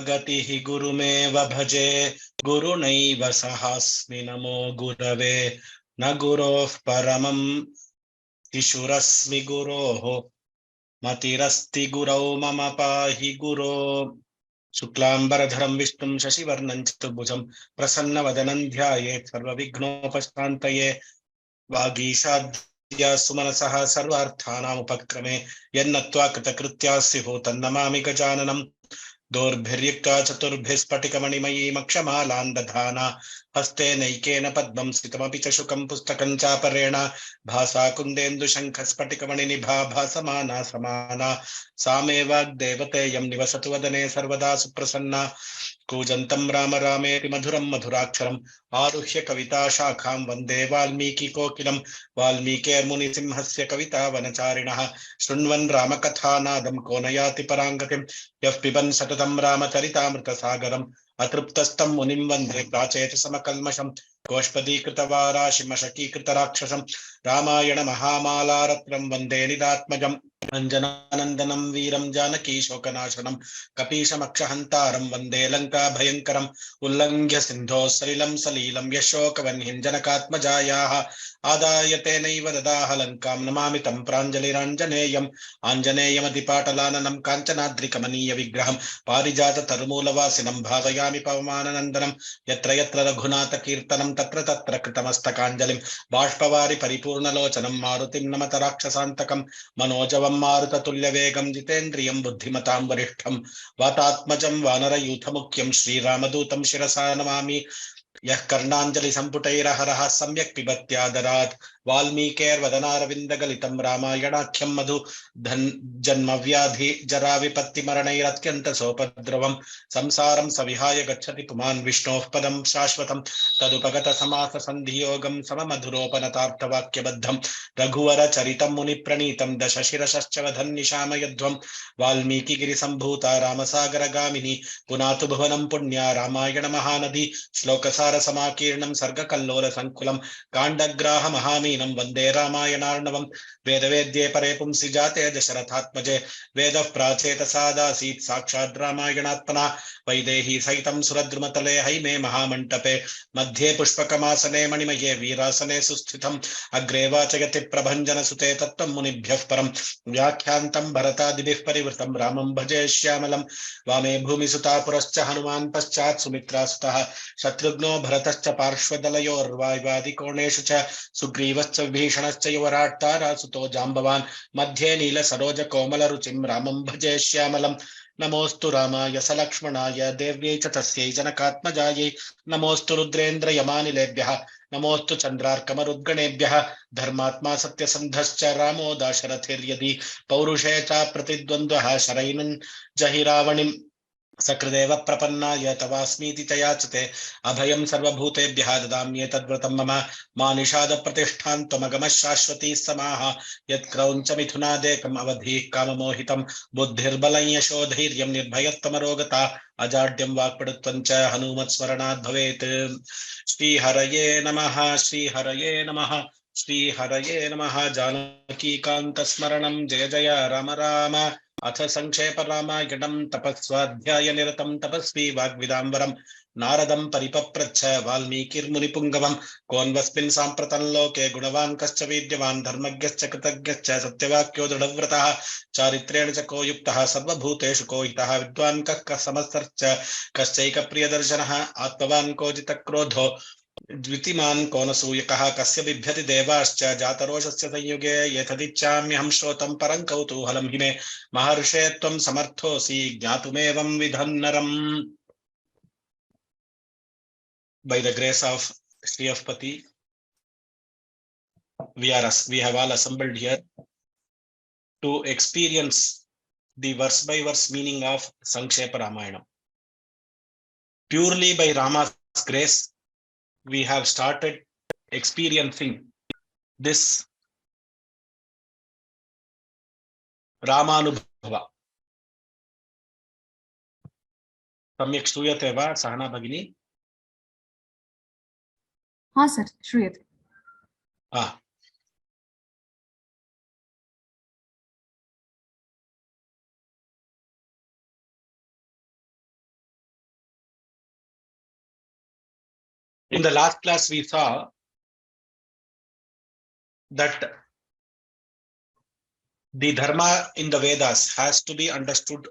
गतिः गुरुमेव भजे गुरुणैव सहास्मि नमो गुरवे न गुरोः परमं ईशुरस्मि गुरोः मतिरस्ति गुरौ मम पाहि गुरो शुक्लांबरधरं विष्णुं शशिवर्णं चतुर्भुजं प्रसन्नवदनं ध्यायेत् सर्वविघ्नोपशान्तये वागीशाद्य सुमनसः सर्वार्थानामुपक्रमे यन्नत्वा कृतकृत्याः स्युः तन्नमामि गजाननम् दोर्भिर्युक्ता चतुर्भिस्फटिकमणिमयीमक्षमालां दधाना हस्ते नैकेन पद्मं स्थितमपि च शुकं पुस्तकं चापरेण भासा कुन्देन्दुशङ्खस्फटिकमणिनिभा भासमाना समाना सा मे वाग्देवतेयं निवसतु वदने सर्वदा सुप्रसन्ना कूजन्तं राम रामेति मधुरं मधुराक्षरम् आरुह्य कविताशाखां वन्दे वाल्मीकिकोकिलं वाल्मीकिर्मुनिसिंहस्य कवितावनचारिणः शृण्वन् रामकथानादं को न याति पराङ्गतिं यः पिबन् सततं रामचरितामृतसागरम् अतृप्तस्तं मुनिं वन्दे प्राचेतसमकल्मषं गोष्पदीकृतवाराशिमशकीकृतराक्षसं रामायणमहामालारत्नं वन्दे निदात्मजम् अञ्जनानन्दनं वीरं जानकी शोकनाशनं कपीशमक्षहन्तारं वन्दे लङ्काभयङ्करम् उल्लङ्घ्य सिन्धोः सलिलं सलीलं यशोकवह्निं जनकात्मजायाः आदाय तेनैव ददाह लङ्कां नमामि तं प्राञ्जलिराञ्जनेयम् आञ्जनेयमधिपाटलाननं काञ्चनाद्रिकमनीयविग्रहं पारिजाततरुमूलवासिनं भावयामि पवमाननन्दनं यत्र यत्र रघुनाथकीर्तनं तत्र तत्र कृतमस्तकाञ्जलिं बाष्पवारि परिपूर्णलोचनं मारुतिं नमत राक्षसान्तकं मनोजवं मारुततुल्यवेगं जितेन्द्रियं बुद्धिमतां वरिष्ठं वातात्मजं वानरयूथमुख्यं श्रीरामदूतं शिरसा नमामि यः कर्णाञ्जलिसम्पुटैरहरः सम्यक् पिबत्यादरात् वाल्मीकेर्वदनारविन्दगलितं रामायणाख्यं मधु जन्मव्याधि जराविपत्तिमरणैरत्यन्तसोपद्रवं संसारं सविहाय गच्छति पुमान् विष्णोः पदं शाश्वतं तदुपगतसमाससन्धियोगं सममधुरोपनतार्थवाक्यबद्धं रघुवरचरितं मुनिप्रणीतं दशशिरश्च वधन्निशामयध्वं वाल्मीकिगिरिसम्भूता रामसागरगामिनी पुनातु भुवनं पुण्या रामायणमहानदी श्लोकसारसमाकीर्णं सर्गकल्लोलसङ्कुलं काण्डग्राहमहामीनं वन्दे रामायणार्णवं वेदवेद्ये परे पुंसि जाते दशरथात्मजे वेदः प्राचेतसादासीत् साक्षात् रामायणात्मना वैदेही सहितं सुरद्रुमतले हैमे महामण्टपे मध्ये पुष्पकमासने मणिमये वीरासने सुस्थितम् अग्रे वाचयति प्रभञ्जनसुते तत्त्वं मुनिभ्यः परं व्याख्यान्तं भरतादिभिः परिवृतं रामं भजे श्यामलं वामे भूमिसुता पुरश्च हनुमान् पश्चात् सुमित्रासुतः शत्रुघ्नो भरतश्च पार्श्वदलयोर्वादिकोणेषु च सुग्रीवश्च विभीषणश्च युवराट् तारासुतो जाम्बवान् मध्ये नीलसरोजकोमलरुचिं रामं भजे श्यामलं नमोस्तु रामाय सलक्ष्मणाय देव्यै च तस्यै जनकात्मजायै नमोस्तु रुद्रेन्द्रयमानिलेभ्यः नमोस्तु चन्द्रार्कमरुद्गणेभ्यः धर्मात्मा सत्यसन्धश्च रामो दाशरथिर्यदि पौरुषे च प्रतिद्वन्द्वः शरैनं जहि रावणिम् सकृदेव प्रपन्नाय तवास्मीति च याचते अभयं सर्वभूतेभ्यः ददाम्येतद्व्रतं मम मा निषादप्रतिष्ठां त्वमगमः शाश्वती समाः यत्क्रौञ्चमिथुनादेकम् अवधिः काममोहितं बुद्धिर्बलं यशोधैर्यं निर्भयत्वमरोगता अजाड्यं वाक्पटुत्वं च हनुमत्स्मरणात् भवेत् श्रीहरये नमः श्रीहरये नमः श्रीहरये नमः जानकीकान्तस्मरणं जय जय राम राम अथ संक्षेप रामायणं तपस्वाध्याय निरतं तपस्वी वाग्विदाम्बरं नारदं परिपप्रच्छ वाल्मीकिर्मुनिपुङ्गवं कोऽन्वस्मिन् साम्प्रतं लोके गुणवान् कश्च वीर्यवान् धर्मज्ञश्च कृतज्ञश्च सत्यवाक्यो दृढव्रतः चारित्रेण च को युक्तः सर्वभूतेषु को हितः विद्वान् कः समस्तश्च कश्चैकप्रियदर्शनः आत्मवान् को जितक्रोधो द्वितीमान् कोनसूयकः कस्य बिभ्यति देवाश्च जातरोषस्य संयुगे यथदिच्छाम्यहं श्रोतं परं कौतूहलं हि मे महर्षे त्वं समर्थोऽसि ज्ञातुमेवं विधन्नरम्. By the grace of Sri of Pati, we have all assembled here to experience the verse by verse meaning of Sankshepa Ramayanam. Purely by Rama's grace, we have started experiencing this Ramanubhava. सम्यक् श्रूयते वा सहना भगिनी? हाँ sir, श्रूयते. In the last class, we saw that the dharma in the Vedas has to be understood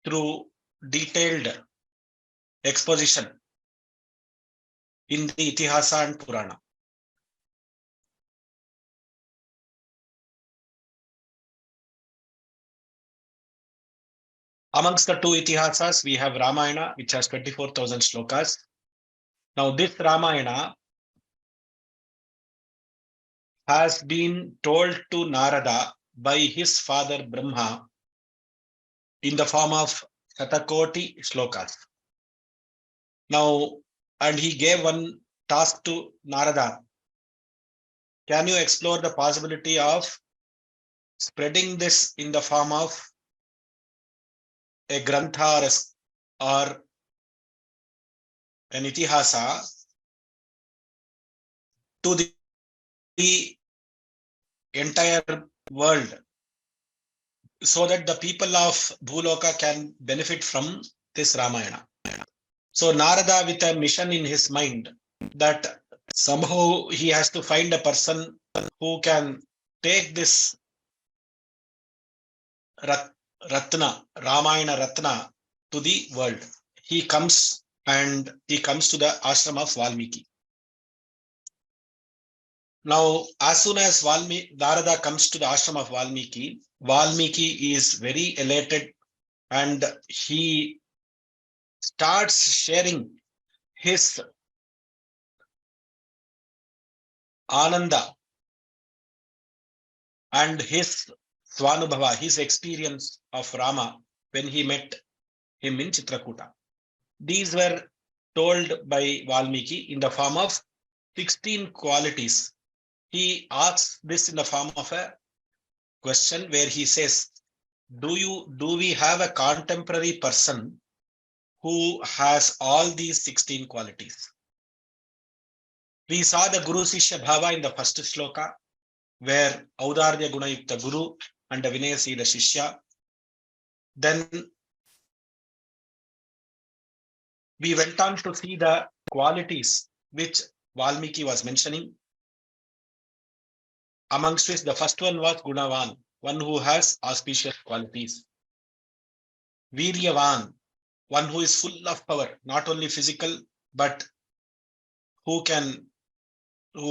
through detailed exposition in the Itihasa and Purana. Amongst the two Itihasas, we have Ramayana, which has 24,000 shlokas. Now, this Ramayana has been told to Narada by his father Brahma in the form of Shatakoti Shlokas. Now, and he gave one task to Narada. Can you explore the possibility of spreading this in the form of a grantha or an itihasa to the entire world, so that the people of Bhuloka can benefit from this Ramayana? So Narada, with a mission in his mind that somehow he has to find a person who can take this Ratna, Ramayana Ratna, to the world. He comes to the ashram of Valmiki. Now, as soon as Narada comes to the ashram of Valmiki, Valmiki is very elated and he starts sharing his Ananda and his Swanubhava, his experience of Rama when he met him in Chitrakuta. These were told by Valmiki in the form of 16 qualities. He asks this in the form of a question where he says, do we have a contemporary person who has all these 16 qualities? We saw the Guru Sishya Bhava in the first shloka, where Audarya Guna Yukta Guru and Vinaya Sila Shishya. Then we went on to see the qualities which Valmiki was mentioning. Amongst which the first one was Gunavan, one who has auspicious qualities. Viryavan, one who is full of power, not only physical, but who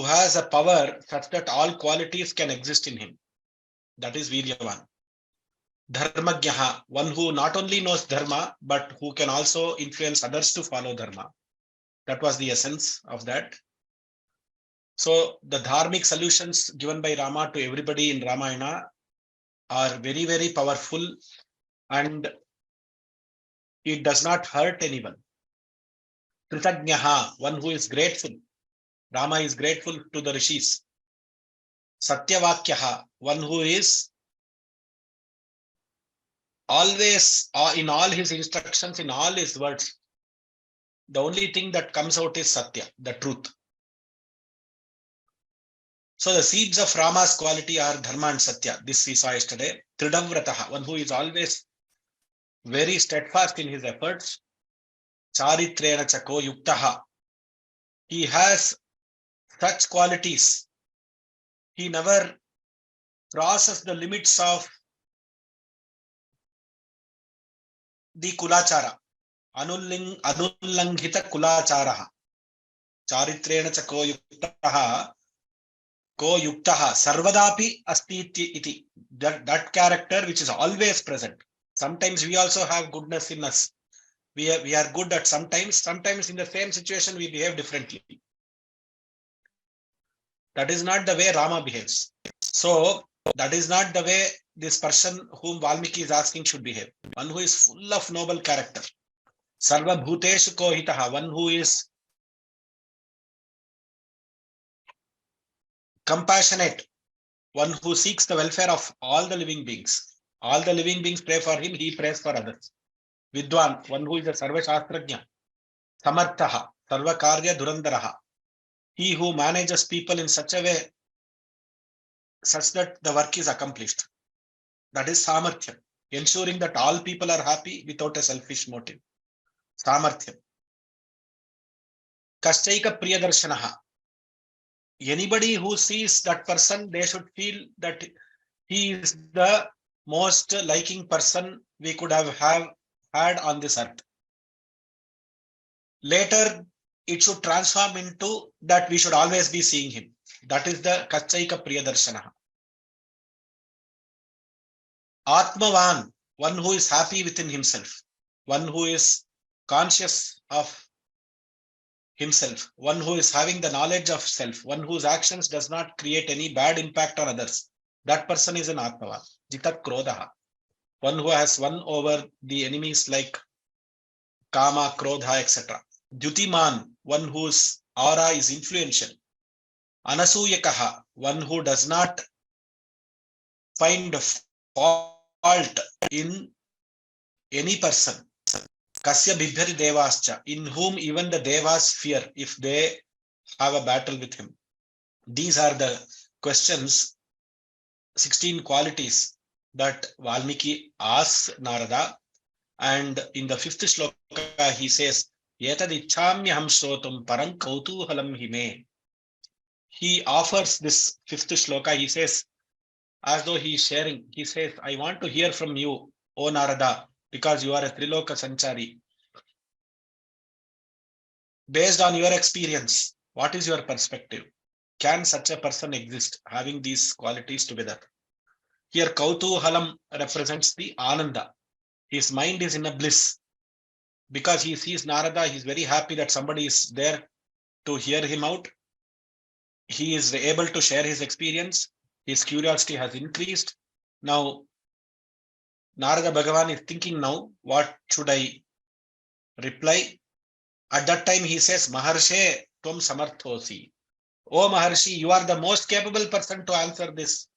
has a power such that all qualities can exist in him. That is Viryavan. Dharmagyaha, one who not only knows dharma, but who can also influence others to follow dharma. That was the essence of that. So the dharmic solutions given by Rama to everybody in Ramayana are very, very powerful, and it does not hurt anyone. Kritagnaha, one who is grateful. Rama is grateful to the rishis. Satyavakyaha, one who is always, in all his instructions, in all his words, the only thing that comes out is Satya, the truth. So the seeds of Rama's quality are Dharma and Satya. This we saw yesterday. Tridavrataha, one who is always very steadfast in his efforts. Charitrena chako yuktaha. He has such qualities. He never crosses the limits of the kulachara. Anullangita kulacharaha. Charitrena chako yuktaha. Ko yuktaha sarvadapi asti iti. That character which is always present. Sometimes we also have goodness in us. We are good at sometimes in the same situation we behave differently. That is not the way Rama behaves. So that is not the way this person whom Valmiki is asking should behave. One who is full of noble character. Sarva bhuteshu kohitaha, one who is compassionate, one who seeks the welfare of all the living beings. All the living beings pray for him, he prays for others. Vidwan, one who is a Sarva Shastrajna. Samarthaha, Sarva Karya Durandaraha. He who manages people in such a way such that the work is accomplished. That is Samarthya, ensuring that all people are happy without a selfish motive. Samarthya. Kaschaika Priyadarshanaha. Anybody who sees that person, they should feel that he is the most liking person we could have had on this earth. Later, it should transform into that we should always be seeing him. That is the Kaschaika Priyadarshanaha. Atmavan, one who is happy within himself, one who is conscious of himself, one who is having the knowledge of self, one whose actions does not create any bad impact on others. That person is an Atmavan. Jitat Krodha, one who has won over the enemies like Kama, Krodha, etc. Dyutiman, one whose aura is influential. Anasuyakaha, one who does not find fault in any person. Kasya bibhyati devascha, in whom even the devas fear if they have a battle with him. These are the questions, 16 qualities that Valmiki asks Narada. And in the 5th shloka, he says, Yetadichamyaham shrotum parang kautuhalam hime. He offers this 5th shloka, he says, as though he is sharing, he says, I want to hear from you, O Narada, because you are a Triloka Sanchari. Based on your experience, what is your perspective? Can such a person exist having these qualities together? Here, Kautuhalam represents the Ananda. His mind is in a bliss. Because he sees Narada, he is very happy that somebody is there to hear him out. He is able to share his experience. His curiosity has increased. Now, Narada Bhagavan is thinking now, what should I reply? At that time, he says, Maharshe Tvam Samarthosi. Oh Maharshi, you are the most capable person to answer this.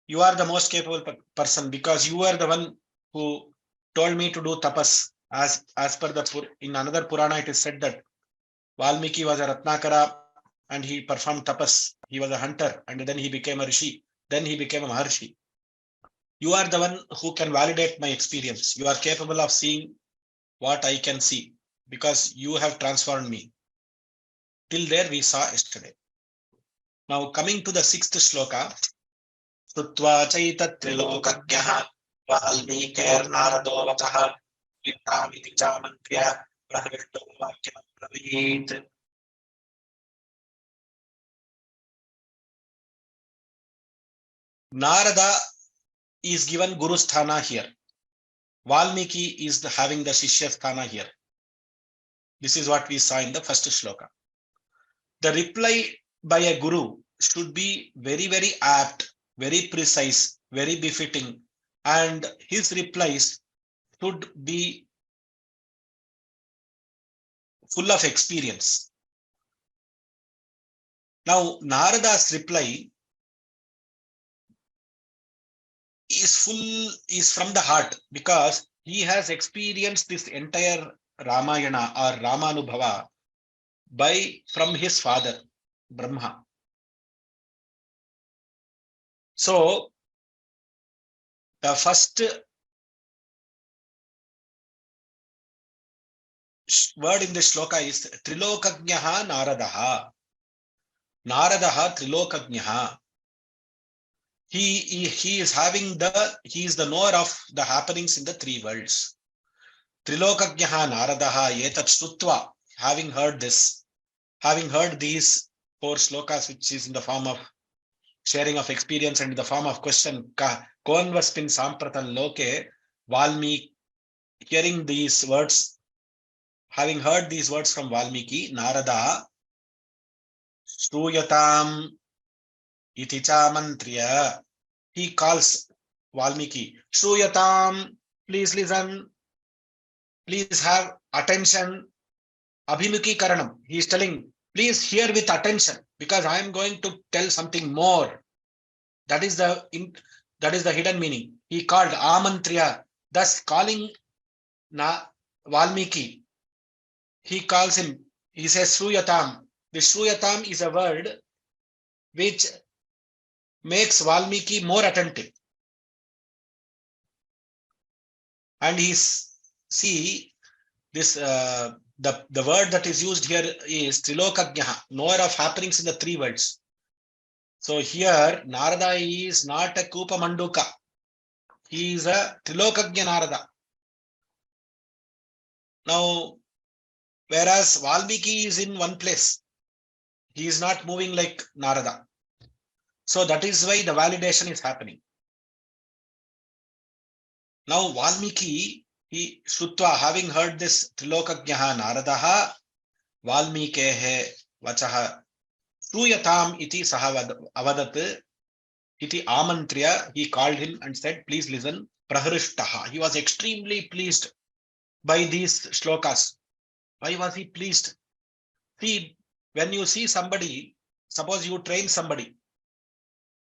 You are the most capable person because you are the one who told me to do tapas. As per the, in another Purana, it is said that Valmiki was a Ratnakara and he performed tapas. He was a hunter and then he became a rishi. Then he became a Maharshi. You are the one who can validate my experience. You are capable of seeing what I can see because you have transformed me. Till there we saw yesterday. Now coming to the 6th shloka. Sutva chaita trilokagyaha Valmikir narado vataha Vittamiti chamantya prahrishto vakyam pravit. Narada is given Guru Sthana here. Valmiki is having the Shishya Sthana here. This is what we saw in the first shloka. The reply by a Guru should be very, very apt, very precise, very befitting, and his replies should be full of experience. Now, Narada's reply is from the heart because he has experienced this entire Ramayana or Ramanubhava from his father, Brahma. So, the first word in the shloka is Trilokagnaha Naradaha. Naradaha Trilokagnaha. He is the knower of the happenings in the 3 worlds. Trilokagnaha Naradaha Yetat Shrutva. Having heard this, having heard these 4 shlokas, which is in the form of sharing of experience and in the form of question, Konvaspin Sampratan Loke, Valmiki, hearing these words, having heard these words from Valmiki, Narada, Shruyatam iti chamantriya, he calls Valmiki, Shruyatam, please listen, please have attention. Abhimuki Karanam, he is telling, please hear with attention because I am going to tell something more. That is the hidden meaning. He called Amantriya, thus calling Valmiki. He calls him, he says Shruyatam. The Shruyatam is a word which makes Valmiki more attentive. And see this The word that is used here is Trilokajnaha, knower of happenings in the three worlds. So here, Narada is not a Kupa Manduka. He is a Trilokajna Narada. Now, whereas Valmiki is in one place, he is not moving like Narada. So that is why the validation is happening. Now, Valmiki, he Shrutva, having heard this Trilokajnaha Naradaha, Valmikehe Vachaha Shruyatam iti saha avadat iti amantriya, he called him and said, please listen, prahrishtaha. He was extremely pleased by these shlokas. Why was he pleased? See, when you see somebody, suppose you train somebody,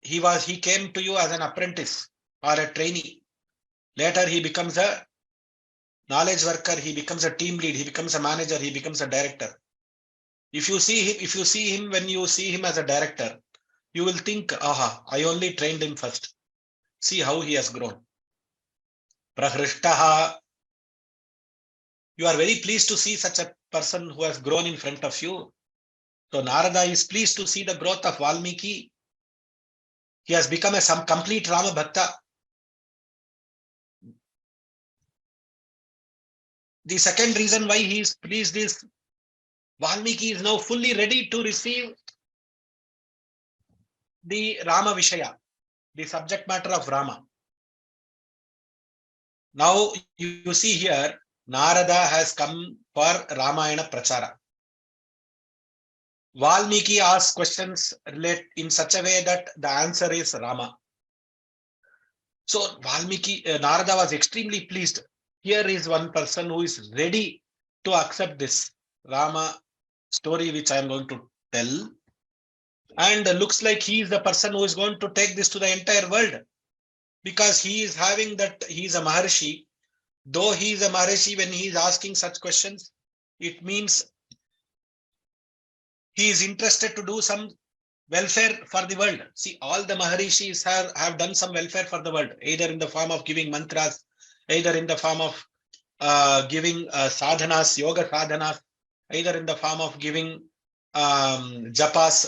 he came to you as an apprentice or a trainee. Later he becomes a knowledge worker, he becomes a team lead, he becomes a manager, he becomes a director. If you see him when you see him as a director, you will think, aha, I only trained him first. See how he has grown. Prahrishtaha. You are very pleased to see such a person who has grown in front of you. So Narada is pleased to see the growth of Valmiki. He has become some complete Rama Bhakta. The second reason why he is pleased is Valmiki is now fully ready to receive the Rama Vishaya, the subject matter of Rama. Now you see here, Narada has come for Ramayana Prachara. Valmiki asks questions relate in such a way that the answer is Rama. So Narada was extremely pleased. Here is one person who is ready to accept this Rama story which I am going to tell. And looks like he is the person who is going to take this to the entire world. Because he is having that, he is a Maharshi. Though he is a Maharshi, when he is asking such questions, it means he is interested to do some welfare for the world. See, all the Maharishis have done some welfare for the world, either in the form of giving mantras, either in the form of giving sadhanas, yoga sadhanas, either in the form of giving japas,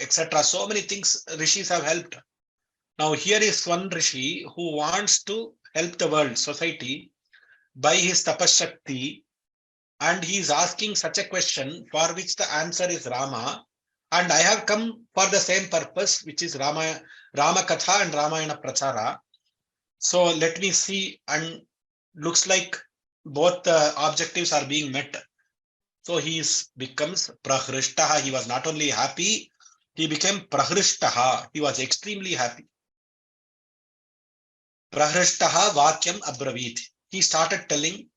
etc. So many things rishis have helped. Now here is one rishi who wants to help the world, society, by his tapashakti, and he is asking such a question for which the answer is Rama. And I have come for the same purpose, which is Rama Katha and Ramayana Prachara. So let me see, and looks like both the objectives are being met. So he becomes Prahrishtaha. He was not only happy, he became Prahrishtaha. He was extremely happy. Prahrishtaha Vakyam Abravit. He started telling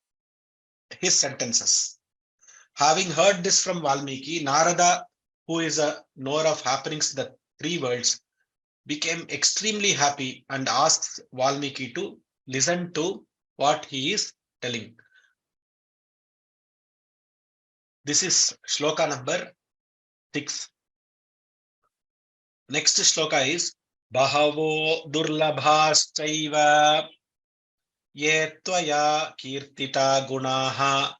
his sentences. Having heard this from Valmiki, Narada, who is a knower of happenings in the three worlds, became extremely happy and asks Valmiki to listen to what he is telling. This is shloka number 6. Next shloka is Bahavo Durlabhaschaiva Ye Tvaya Kirtita Gunaha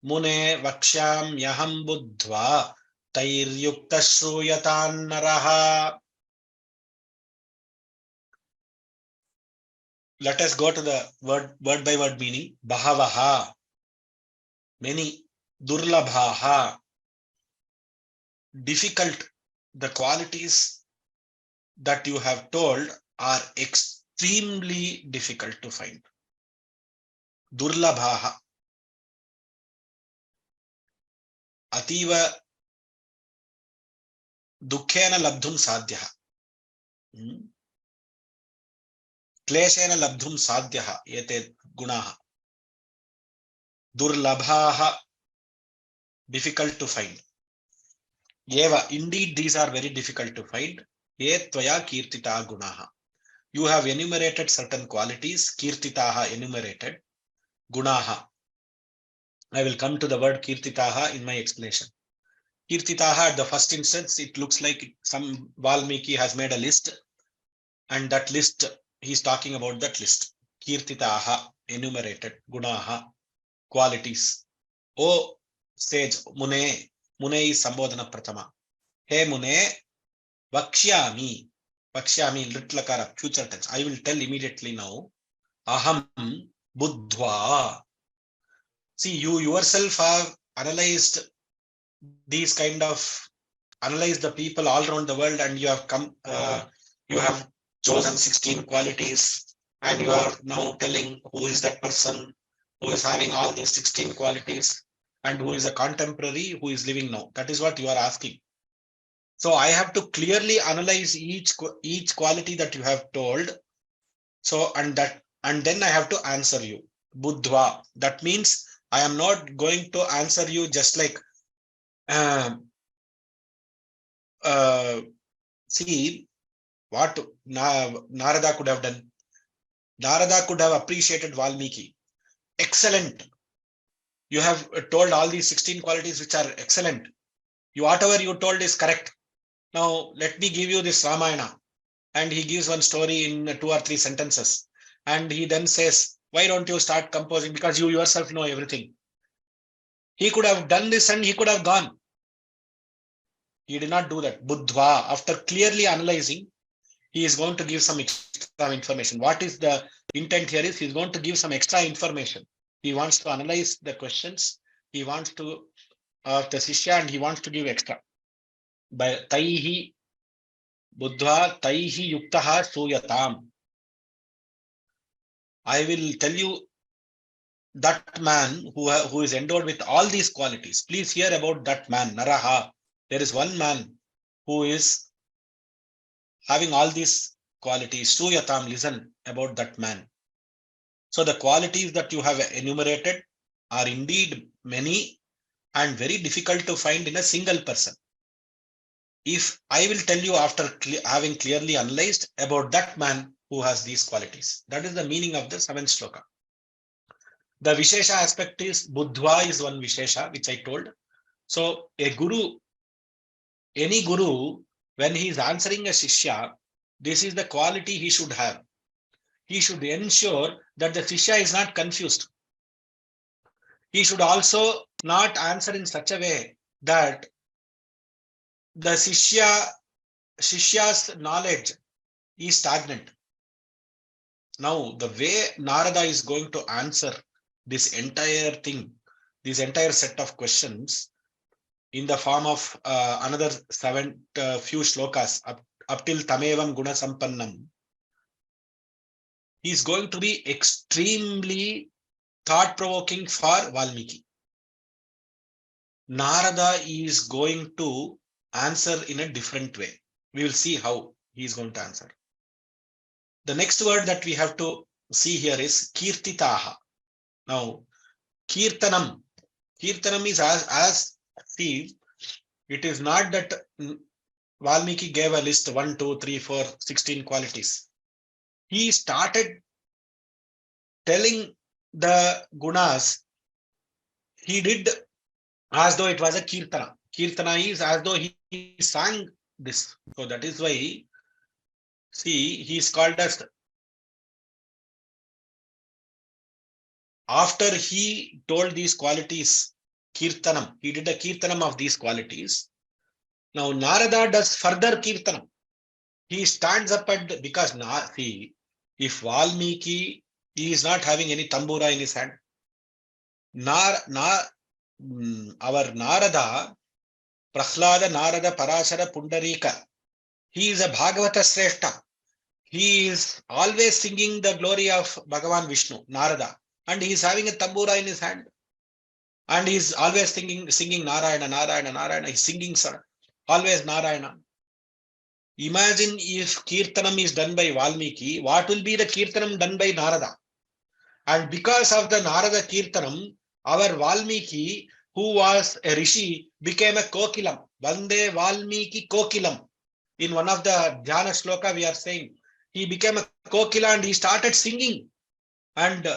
Mune Vaksham Yaham Buddhva Tairyukta Shruyatan Naraha. Let us go to the word by word meaning. Bahavaha, many. Durlabhaha, difficult. The qualities that you have told are extremely difficult to find. Durlabhaha. Ativa dukkhena labdhum sadhyaha. Kleshena labdhum sadhyaha. Yete gunaha. Durlabhaha, difficult to find. Yeva, indeed these are very difficult to find. Ye tvaya kirtita gunaha. You have enumerated certain qualities. Kirtitaha, enumerated. Gunaha. I will come to the word kirtitaha in my explanation. Kirtitaha, at the first instance, it looks like some Valmiki has made a list, and that list, he is talking about that list. Kirtitaha, enumerated. Gunaha, qualities. Oh, stage. Mune. Mune is Sambodhana Pratama. Hey Mune, Vakshyami. Vakshyami, little akara, future tense. I will tell immediately now. Aham Buddhva. See, you yourself have analyzed these kind of analyze the people all around the world, and you have come you have chosen 16 qualities, and you are now telling who is that person who is having all these 16 qualities, and who is a contemporary who is living now. That is what you are asking. So I have to clearly analyze each quality that you have told. So and then I have to answer you. Buddhva. That means I am not going to answer you just like see what Narada could have done. Narada could have appreciated Valmiki. Excellent. You have told all these 16 qualities which are excellent. Whatever you told is correct. Now let me give you this Ramayana. And he gives one story in 2 or 3 sentences. And he then says, why don't you start composing? Because you yourself know everything. He could have done this and he could have gone. He did not do that. Buddhva, after clearly analyzing, he is going to give some extra information. What is the intent here is he is going to give some extra information. He wants to analyze the questions. He wants to the Shishya, and he wants to give extra. By Taihi Buddha Taihi Yuktaha Suyatam. I will tell you that man who is endowed with all these qualities. Please hear about that man, Naraha. There is one man who is having all these qualities. Suyatam, listen about that man. So the qualities that you have enumerated are indeed many and very difficult to find in a single person. If I will tell you after having clearly analyzed about that man who has these qualities, that is the meaning of the 7th shloka. The Vishesha aspect is Buddhva is one Vishesha, which I told. So a guru, any guru, when he is answering a Shishya, this is the quality he should have. He should ensure that the Shishya is not confused. He should also not answer in such a way that the Shishya's knowledge is stagnant. Now, the way Narada is going to answer this entire thing, this entire set of questions in the form of another 7 few shlokas up till Tamevam Guna Sampannam, he is going to be extremely thought-provoking for Valmiki. Narada is going to answer in a different way. We will see how he is going to answer. The next word that we have to see here is Kirtitaha. Now, Kirtanam. Kirtanam is as see, it is not that Valmiki gave a list 1, 2, 3, 4, 16 qualities. He started telling the gunas. He did as though it was a Kirtana. Kirtana is as though he sang this. So that is why, see, he is called as, after he told these qualities, Kirtanam, he did a Kirtanam of these qualities. Now Narada does further Kirtanam. He stands up and, because see, if Valmiki is not having any tambura in his hand, our Narada, Prahlada, Narada, Parashara, Pundarika, he is a Bhagavata Sreshta. He is always singing the glory of Bhagavan Vishnu, Narada, and he is having a tambura in his hand. And he is always singing Narayana, Narayana, Narayana. He's singing always Narayana. Imagine if Kirtanam is done by Valmiki, what will be the Kirtanam done by Narada? And because of the Narada Kirtanam, our Valmiki, who was a Rishi, became a Kokilam. Vande Valmiki Kokilam. In one of the Dhyana Shloka, we are saying, he became a Kokila and he started singing. And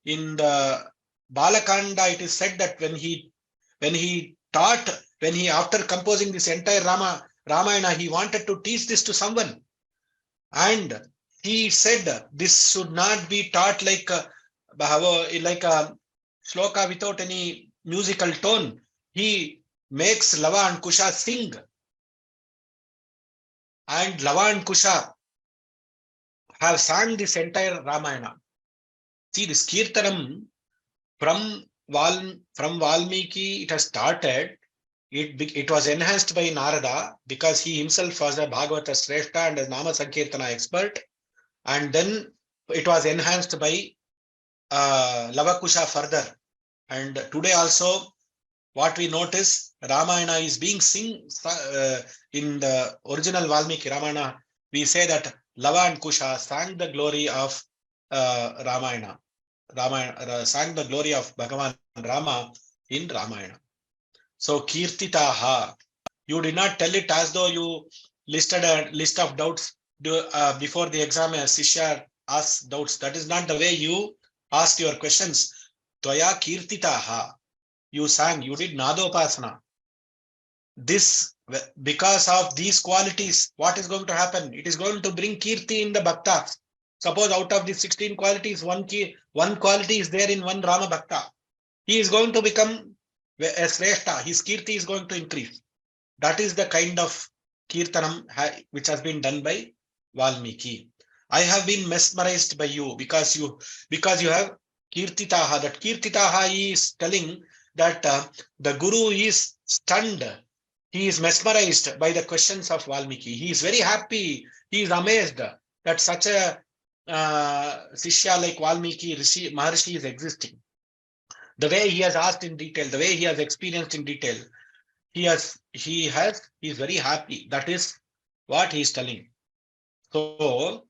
in the Balakanda, it is said that when he after composing this entire Ramayana, he wanted to teach this to someone. And he said, this should not be taught like a shloka without any musical tone. He makes Lava and Kusha sing. And Lava and Kusha have sang this entire Ramayana. See, this Kirtanam from Valmiki, it has started. It was enhanced by Narada because he himself was a Bhagavata Shrestha and a Nama Sankirtana expert. And then it was enhanced by Lavakusha further. And today also, what we notice, Ramayana is being sung in the original Valmiki Ramayana. We say that Lava and Kusha sang the glory of Ramayana. Sang the glory of Bhagavan Rama in Ramayana. So Kirtitaha, you did not tell it as though you listed a list of doubts before the exam. A Shishya asks doubts. That is not the way you asked your questions. Tvaya Kirtitaha, you sang, you did Nadopasana. This, because of these qualities, what is going to happen? It is going to bring Kirti in the Bhakta. Suppose out of the 16 qualities, one quality is there in one Rama Bhakta. He is going to become a Shrestha. His Kirti is going to increase. That is the kind of Kirtanam which has been done by Valmiki. I have been mesmerized by you because you have Kirtitaha. That Kirtitaha is telling that the Guru is stunned. He is mesmerized by the questions of Valmiki. He is very happy. He is amazed that such a Shishya like Valmiki, Maharshi is existing. The way he has asked in detail, the way he has experienced in detail, he is very happy. That is what he is telling. So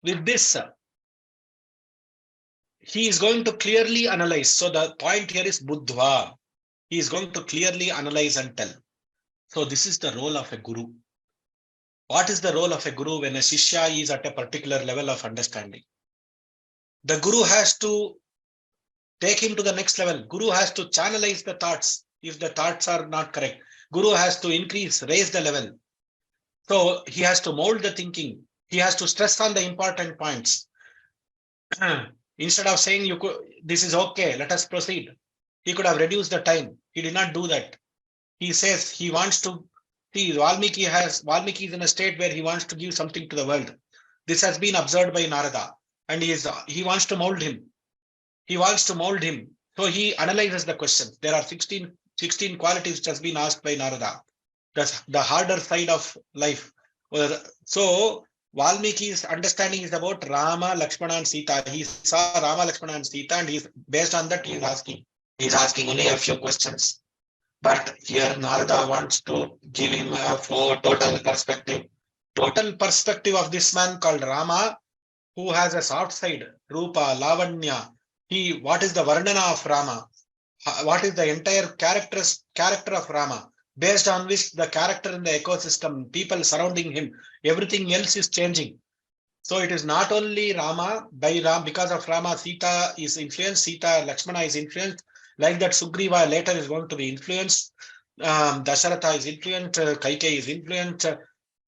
with this, he is going to clearly analyze. So the point here is Buddhva. He is going to clearly analyze and tell. So this is the role of a guru. What is the role of a guru when a Shishya is at a particular level of understanding? The guru has to take him to the next level. Guru has to channelize the thoughts if the thoughts are not correct. Guru has to raise the level. So he has to mold the thinking. He has to stress on the important points. Instead of saying this is okay, let us proceed. He could have reduced the time. He did not do that. He says he wants to see. Valmiki is in a state where he wants to give something to the world. This has been observed by Narada, and he wants to mold him. He wants to mold him. So he analyzes the questions. There are 16 qualities which has been asked by Narada. The harder side of life. So Valmiki's understanding is about Rama, Lakshmana, and Sita. He saw Rama, Lakshmana, and Sita, and based on that he is asking. He is asking only a few questions. But here Narada wants to give him a total perspective. Total perspective of this man called Rama, who has a soft side, Rupa, Lavanya. What is the Varnana of Rama? What is the entire character of Rama? Based on which the character in the ecosystem, people surrounding him, everything else is changing. So it is not only Rama, because of Rama, Sita is influenced, Sita, Lakshmana is influenced. Like that, Sugriva later is going to be influenced. Dasharatha is influenced, Kaikeyi is influenced,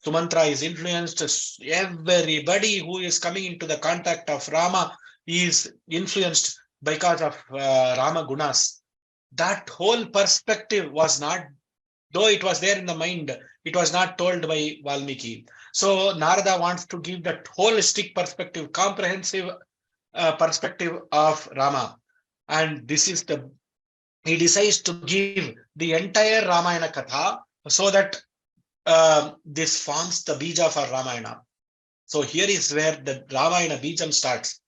Sumantra is influenced. Everybody who is coming into the contact of Rama is influenced because of Rama Gunas. That whole perspective was not, though it was there in the mind, it was not told by Valmiki. So Narada wants to give that holistic perspective, comprehensive perspective of Rama. And he decides to give the entire Ramayana Katha so that this forms the bija for Ramayana. So here is where the Ramayana bijam starts.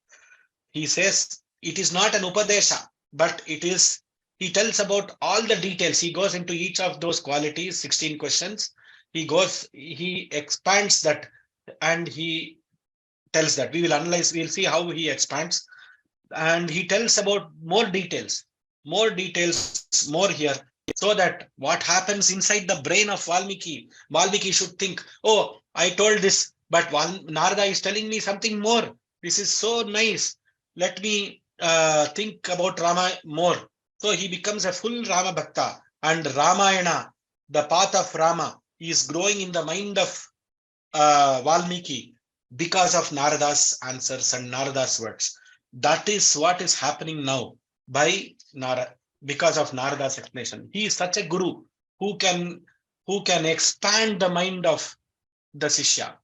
He says it is not an Upadesha, but he tells about all the details. He goes into each of those qualities, 16 questions. He expands that, and he tells that. We will analyze, we'll see how he expands. And he tells about more details more here, so that what happens inside the brain of Valmiki should think, oh, I told this, but Narada is telling me something more. This is so nice. Let me think about Rama more. So he becomes a full Rama Bhakta, and Ramayana, the path of Rama, is growing in the mind of Valmiki because of Narada's answers and Narada's words. That is what is happening now by Nara, because of Narada's explanation. He is such a guru who can expand the mind of the Shishya.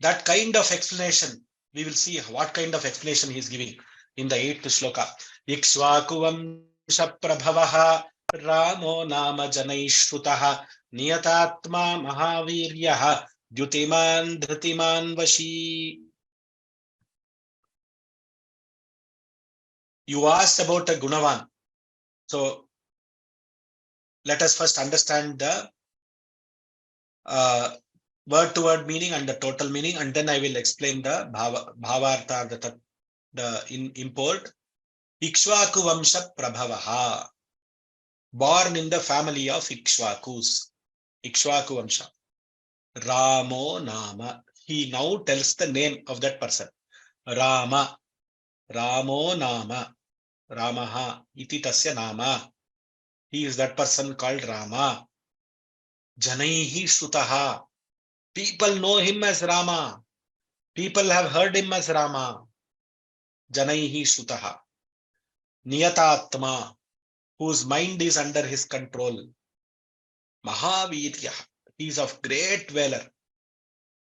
That kind of explanation, we will see what kind of explanation he is giving in the 8th shloka. Ikshvaku prabhavaha Ramo nama janaishrutaha niyatatma mahaviryaha dyutiman dhritiman vashi. You asked about a Gunavan. So let us first understand the word to word meaning and the total meaning, and then I will explain the bhavartha, the import. Ikshvaku Vamsha Prabhavaha, born in the family of Ikshvakus. Ikshvaku Vamsha. Ramo Nama. He now tells the name of that person. Rama. Ramo Nama. Ramaha. Iti tasya Nama. He is that person called Rama. Janaihi Shrutaha. People know him as Rama. People have heard him as Rama. Janaihi Shrutaha. Niyatatma, whose mind is under his control. Mahavirya, he is of great valor.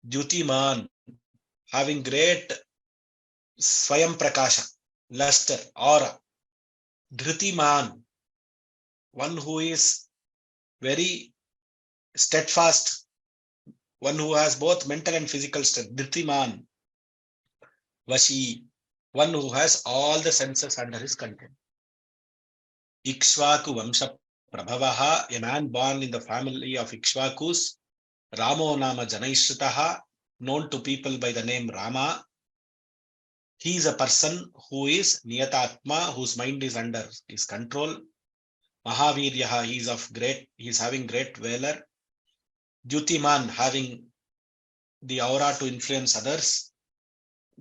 Dyutiman, having great Swayam Prakasha, luster, aura. Dhritiman, one who is very steadfast, one who has both mental and physical strength. Dhritiman, Vashi, one who has all the senses under his control. Ikshvaku Vamsha Prabhavaha, a man born in the family of Ikshvakus. Ramo Nama Janaishritaha, known to people by the name Rama. He is a person who is Niyatatma, whose mind is under his control. Mahaviryaha, he is having great valor. Dyutiman, having the aura to influence others.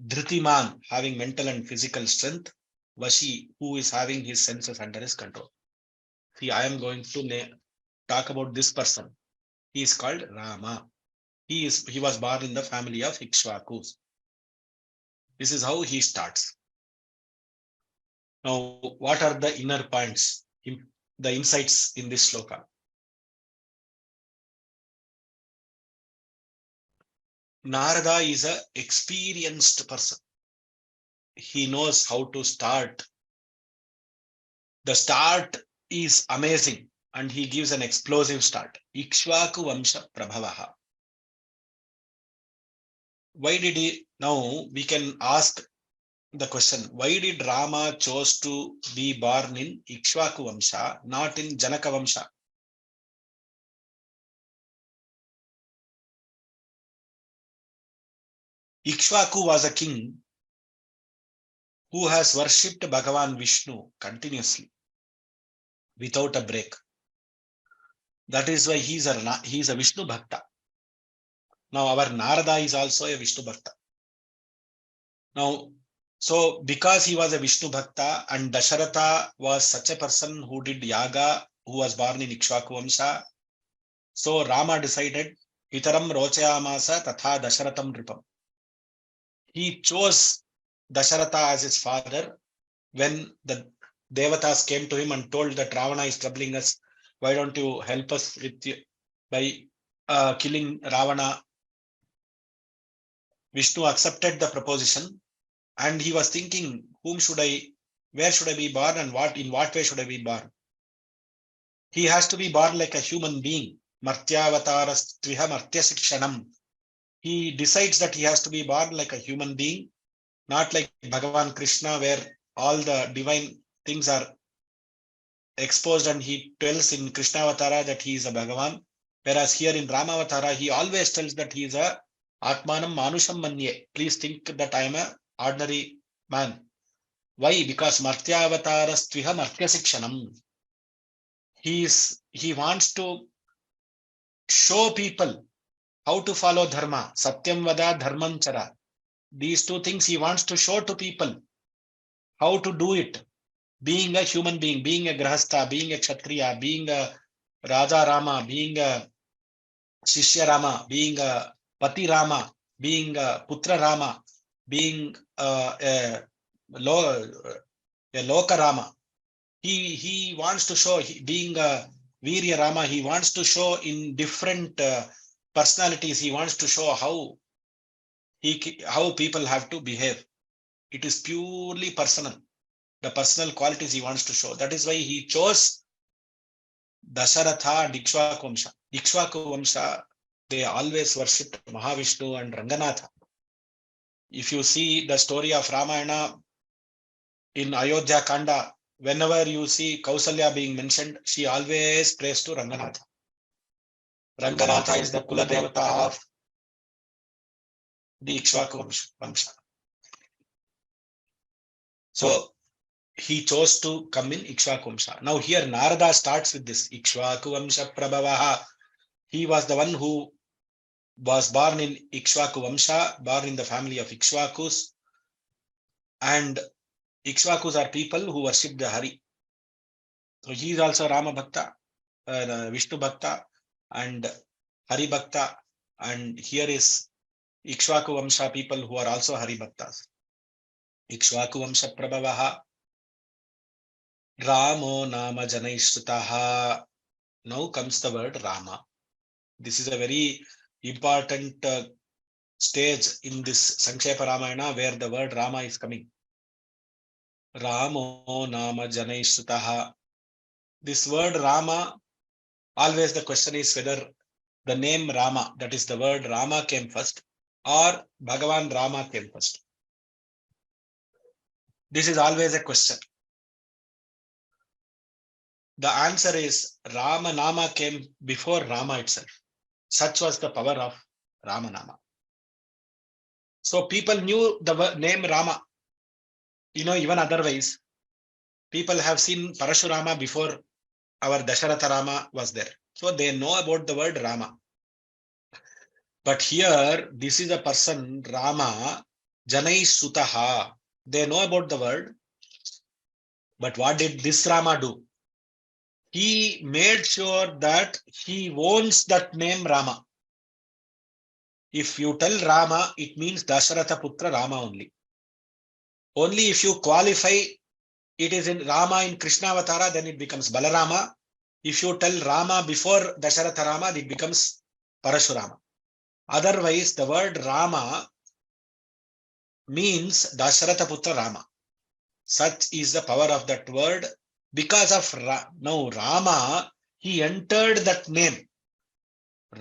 Dhritiman, having mental and physical strength. Vashi, who is having his senses under his control. See, I am going to talk about this person. He is called Rama. He was born in the family of Ikshvakus. This is how he starts. Now, what are the inner points, the insights in this shloka? Narada is an experienced person. He knows how to start. The start is amazing, and he gives an explosive start. Ikshvaku Vamsha Prabhavaha. Why did he? Now we can ask the question, why did Rama chose to be born in Ikshvaku Vamsha, not in Janaka Vamsha? Ikshvaku was a king who has worshipped Bhagavan Vishnu continuously without a break. That is why he is a Vishnu Bhakta. Now our Narada is also a Vishnu Bhakta. Now, so because he was a Vishnu Bhakta and Dasharatha was such a person who did yaga, who was born in Ikshvaku Vamsha, so Rama decided, Itaram Rochayamasa Tatha Dasharatham Nripam. He chose Dasharatha as his father when the Devatas came to him and told that Ravana is troubling us. Why don't you help us by killing Ravana? Vishnu accepted the proposition, and he was thinking, where should I be born, and in what way should I be born? He has to be born like a human being. Martyavatarastviha martyasikshanam. He decides that he has to be born like a human being, not like Bhagavan Krishna, where all the divine things are exposed, and he tells in Krishna Avatara that he is a Bhagavan. Whereas here in Rama Avatara, he always tells that he is a Atmanam Manusham Manye. Please think that I am an ordinary man. Why? Because Martya Avatarastviha Martyasikshanam. He wants to show people how to follow dharma. Satyam Vada Dharman Chara. These two things he wants to show to people how to do it. Being a human being, being a Grahastha, being a Kshatriya, being a Raja Rama, being a Shishya Rama, being a Pati Rama. being Putra Rama, being a Loka Rama. He wants to show, being a Virya Rama, he wants to show in different personalities. He wants to show how people have to behave. It is purely personal. The personal qualities he wants to show. That is why he chose Dasharatha and Ikshvaku Vamsha. Ikshvaku Vamsha, they always worshipped Mahavishnu and Ranganatha. If you see the story of Ramayana in Ayodhya Kanda, whenever you see Kausalya being mentioned, she always prays to Ranganatha. Ranganatha is the Kula Devata of the Ikshvaku Vamsha. So he chose to come in Ikshvaku Vamsha. Now here Narada starts with this Ikshvaku Vamsha Prabhavaha. He was the one who was born in Ikshvaku Vamsha, born in the family of Ikshvakus. And Ikshvakus are people who worship the Hari. So he is also Rama Bhakta, Vishnu Bhakta, and Hari Bhakta. And here is Ikshvaku Vamsha people who are also Hari Bhaktas. Ikshvaku Vamsha Prabhavaha Ramo Nama Janaishrutaha. Now comes the word Rama. This is a very important stage in this Sankshepa Ramayana where the word Rama is coming. Ramo Nama Janaishrutaha. This word Rama, always the question is whether the name Rama, that is the word Rama, came first or Bhagavan Rama came first. This is always a question. The answer is Rama Nama came before Rama itself. Such was the power of Ramanama. So people knew the name Rama. Even otherwise, people have seen Parashurama before our Dasharatha Rama was there. So they know about the word Rama. But here, this is a person, Rama, Janai Sutaha. They know about the word. But what did this Rama do? He made sure that he owns that name Rama. If you tell Rama, it means Dasharatha Putra Rama only. Only if you qualify, it is in Rama in Krishna Avatara, then it becomes Balarama. If you tell Rama before Dasharatha Rama, it becomes Parashurama. Otherwise, the word Rama means Dasharatha Putra Rama. Such is the power of that word. Because of now Rama, he entered that name.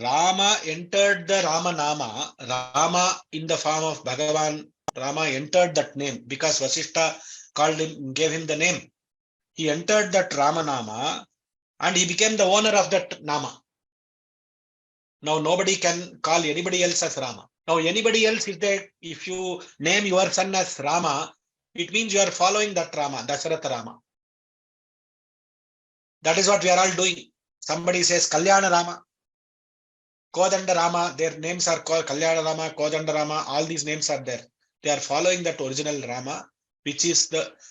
Rama entered the Rama Nama. Rama in the form of Bhagavan Rama entered that name because Vasishta called him, gave him the name. He entered that Rama Nama and he became the owner of that Nama. Now nobody can call anybody else as Rama. Now anybody else, if you name your son as Rama, it means you are following that Rama, Dasharatha Rama. That is what we are all doing. Somebody says Kalyana Rama, Kodanda Rama, their names are called Kalyana Rama, Kodanda Rama, all these names are there. They are following that original Rama, which is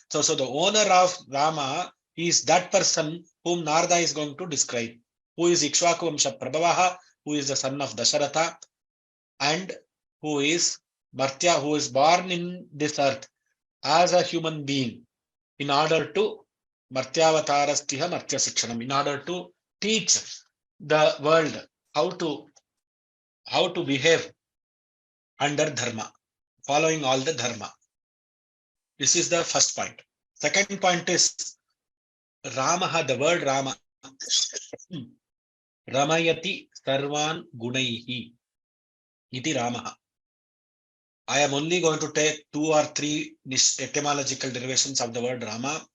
so the owner of Rama is that person whom Narada is going to describe, who is Ikshvaku Vamsha Prabhavaha, who is the son of Dasharatha, and who is Martya, who is born in this earth as a human being in order to Martyavatarasthiha Martya Sikshanam, in order to teach the world how to behave under dharma, following all the dharma. This is the first point. Second point is Ramaha, the word Rama. Ramayati sarvan gunaihi iti Ramaha. I am only going to take 2 or 3 etymological derivations of the word Rama.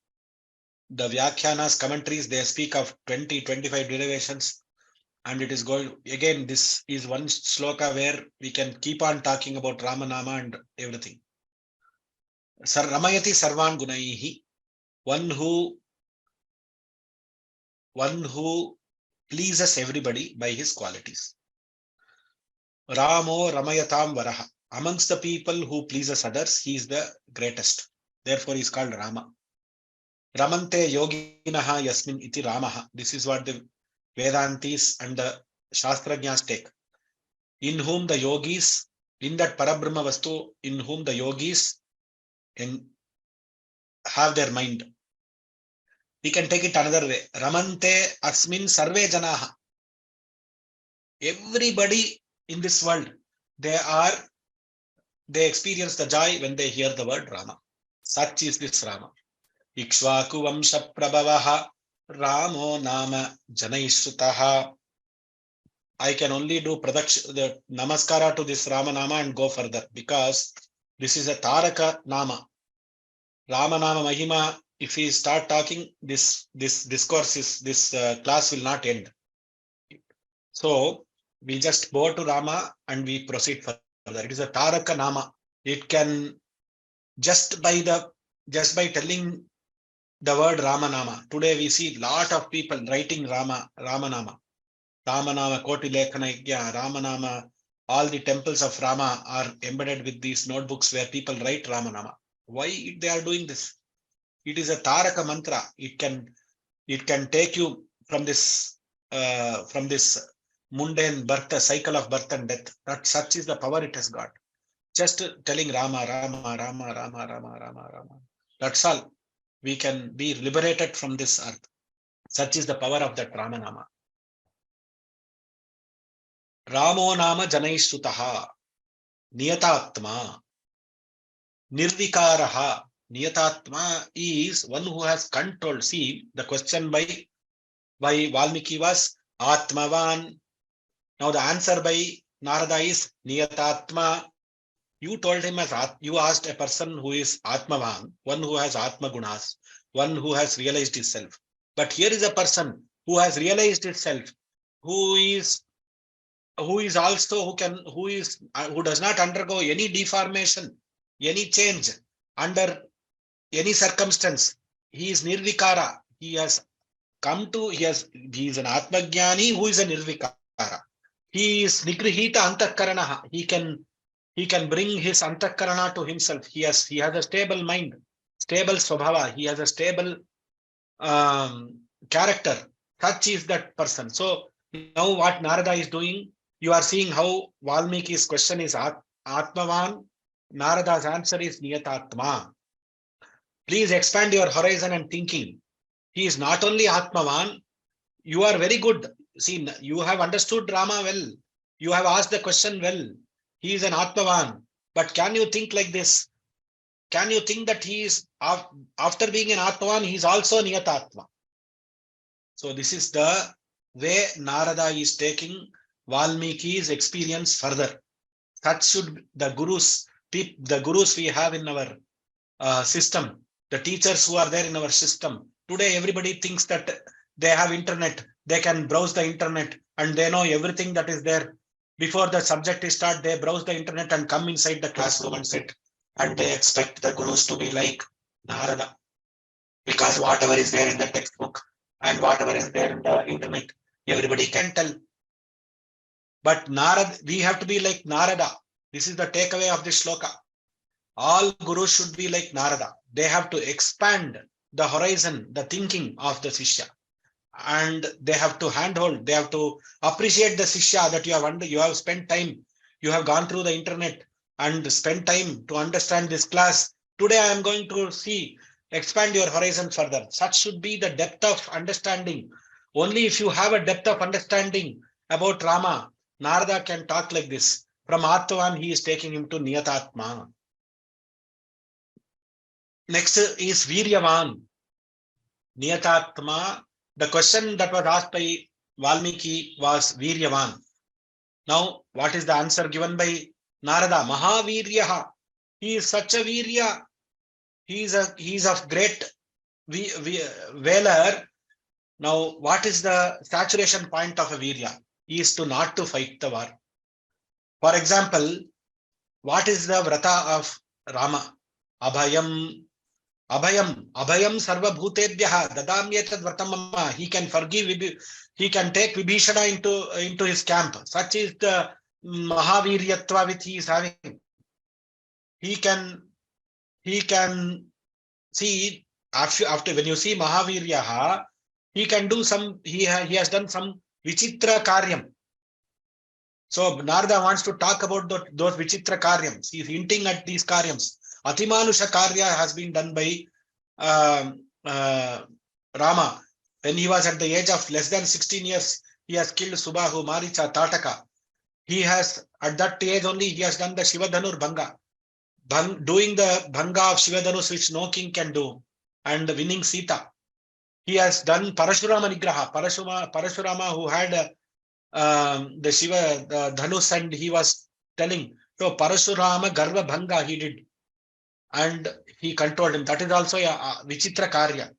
The Vyakhyanas, commentaries, they speak of 20-25 derivations. And it is going, again, this is one shloka where we can keep on talking about Ramanama and everything. Ramayati sarvan gunaihi, one who pleases everybody by his qualities. Ramo Ramayatam Varaha. Amongst the people who pleases others, he is the greatest. Therefore, he is called Rama. Ramante yoginaha yasmin iti Ramaha. This is what the Vedantis and the Shastrajnas take. In whom the yogis in that Parabrahma Vastu in whom the yogis have their mind. We can take it another way. Ramante asmin sarve janaha. Everybody in this world, they experience the joy when they hear the word Rama. Such is this Rama. Ikshvaku vamsha prabhavaha Ramo nama janaishrutaha. I can only do the namaskara to this Rama nama and go further, because this is a Taraka nama. Rama nama mahima. If we start talking, this discourse is this class will not end. So we just go to Rama and we proceed further. It is a Taraka nama. It can just by telling the word Rama nama. Today we see lot of people writing Rama nama. Ramanama, Koti Lekhana Yajna, Ramanama, all the temples of Rama are embedded with these notebooks where people write Ramanama. Why they are doing this? It is a Taraka mantra. It can take you from this mundane birth, cycle of birth and death. That such is the power it has got. Just telling Rama, Rama, Rama, Rama, Rama, Rama, Rama. That's all. We can be liberated from this earth. Such is the power of that Ramanama. Ramo nama janaishrutaha, niyatatma, nirvikaraha. Niyatatma is one who has control. See, the question by Valmiki was Atmavan. Now the answer by Narada is Niyatatma. You told him you asked a person who is Atmavan, one who has Atma Gunas, one who has realized himself. But here is a person who has realized itself, who does not undergo any deformation, any change under any circumstance. He is nirvikara. He is an Atmajnani who is a nirvikara. He is nigrihita antakarana. He can bring his antakarana to himself. He has a stable mind, stable swabhava. He has a stable character. Such is that person. So now what Narada is doing, you are seeing how Valmiki's question is Atmavan. Narada's answer is Niyatatma. Please expand your horizon and thinking. He is not only Atmavan. You are very good. See, you have understood Rama well. You have asked the question well. He is an Atmavan. But can you think like this? Can you think that he is, after being an Atmavan, he is also Niyatatma? So this is the way Narada is taking Valmiki's experience further. That should the gurus we have in our system, the teachers who are there in our system. Today, everybody thinks that they have internet, they can browse the internet and they know everything that is there. Before the subject is start, they browse the internet and come inside the classroom and sit. And they expect the gurus to be like Narada. Because whatever is there in the textbook and whatever is there in the internet, everybody can tell. But Narada, we have to be like Narada. This is the takeaway of this shloka. All gurus should be like Narada. They have to expand the horizon, the thinking of the Shishya. And they have to handhold, they have to appreciate the Shishya that you have spent time, you have gone through the internet and spent time to understand this class. Today I am going to expand your horizon further. Such should be the depth of understanding. Only if you have a depth of understanding about Rama, Narada can talk like this. From Atman, he is taking him to Niyatatma. Next is Viryavan. Niyatatma. The question that was asked by Valmiki was Viryavan. Now, what is the answer given by Narada? Mahaviryaha. He is such a Virya. He is of great valor. Now, what is the saturation point of a Virya? He is not to fight the war. For example, what is the vrata of Rama? Abhayam sarva bhutebhyaha dadamyetad vratam mama. He can forgive, he can take Vibhishana into his camp. Such is the Mahaviryatva which he is having. He can see after when you see Mahaviryaha, he can do some, he has done some Vichitra Karyam. So Narada wants to talk about those Vichitra Karyams. He's hinting at these Karyams. Atimanusha Karya has been done by Rama. When he was at the age of less than 16 years, he has killed Subahu, Maricha, Tataka. He has, at that age only, he has done the Shivadhanur Bhanga. Doing the Bhanga of Shivadhanus, which no king can do, and winning Sita. He has done Parashurama Nigraha. Parashurama who had the Shiva, the Dhanus, and he was telling, so Parashurama Garva Bhanga he did. And he controlled him. That is also a Vichitra Karya.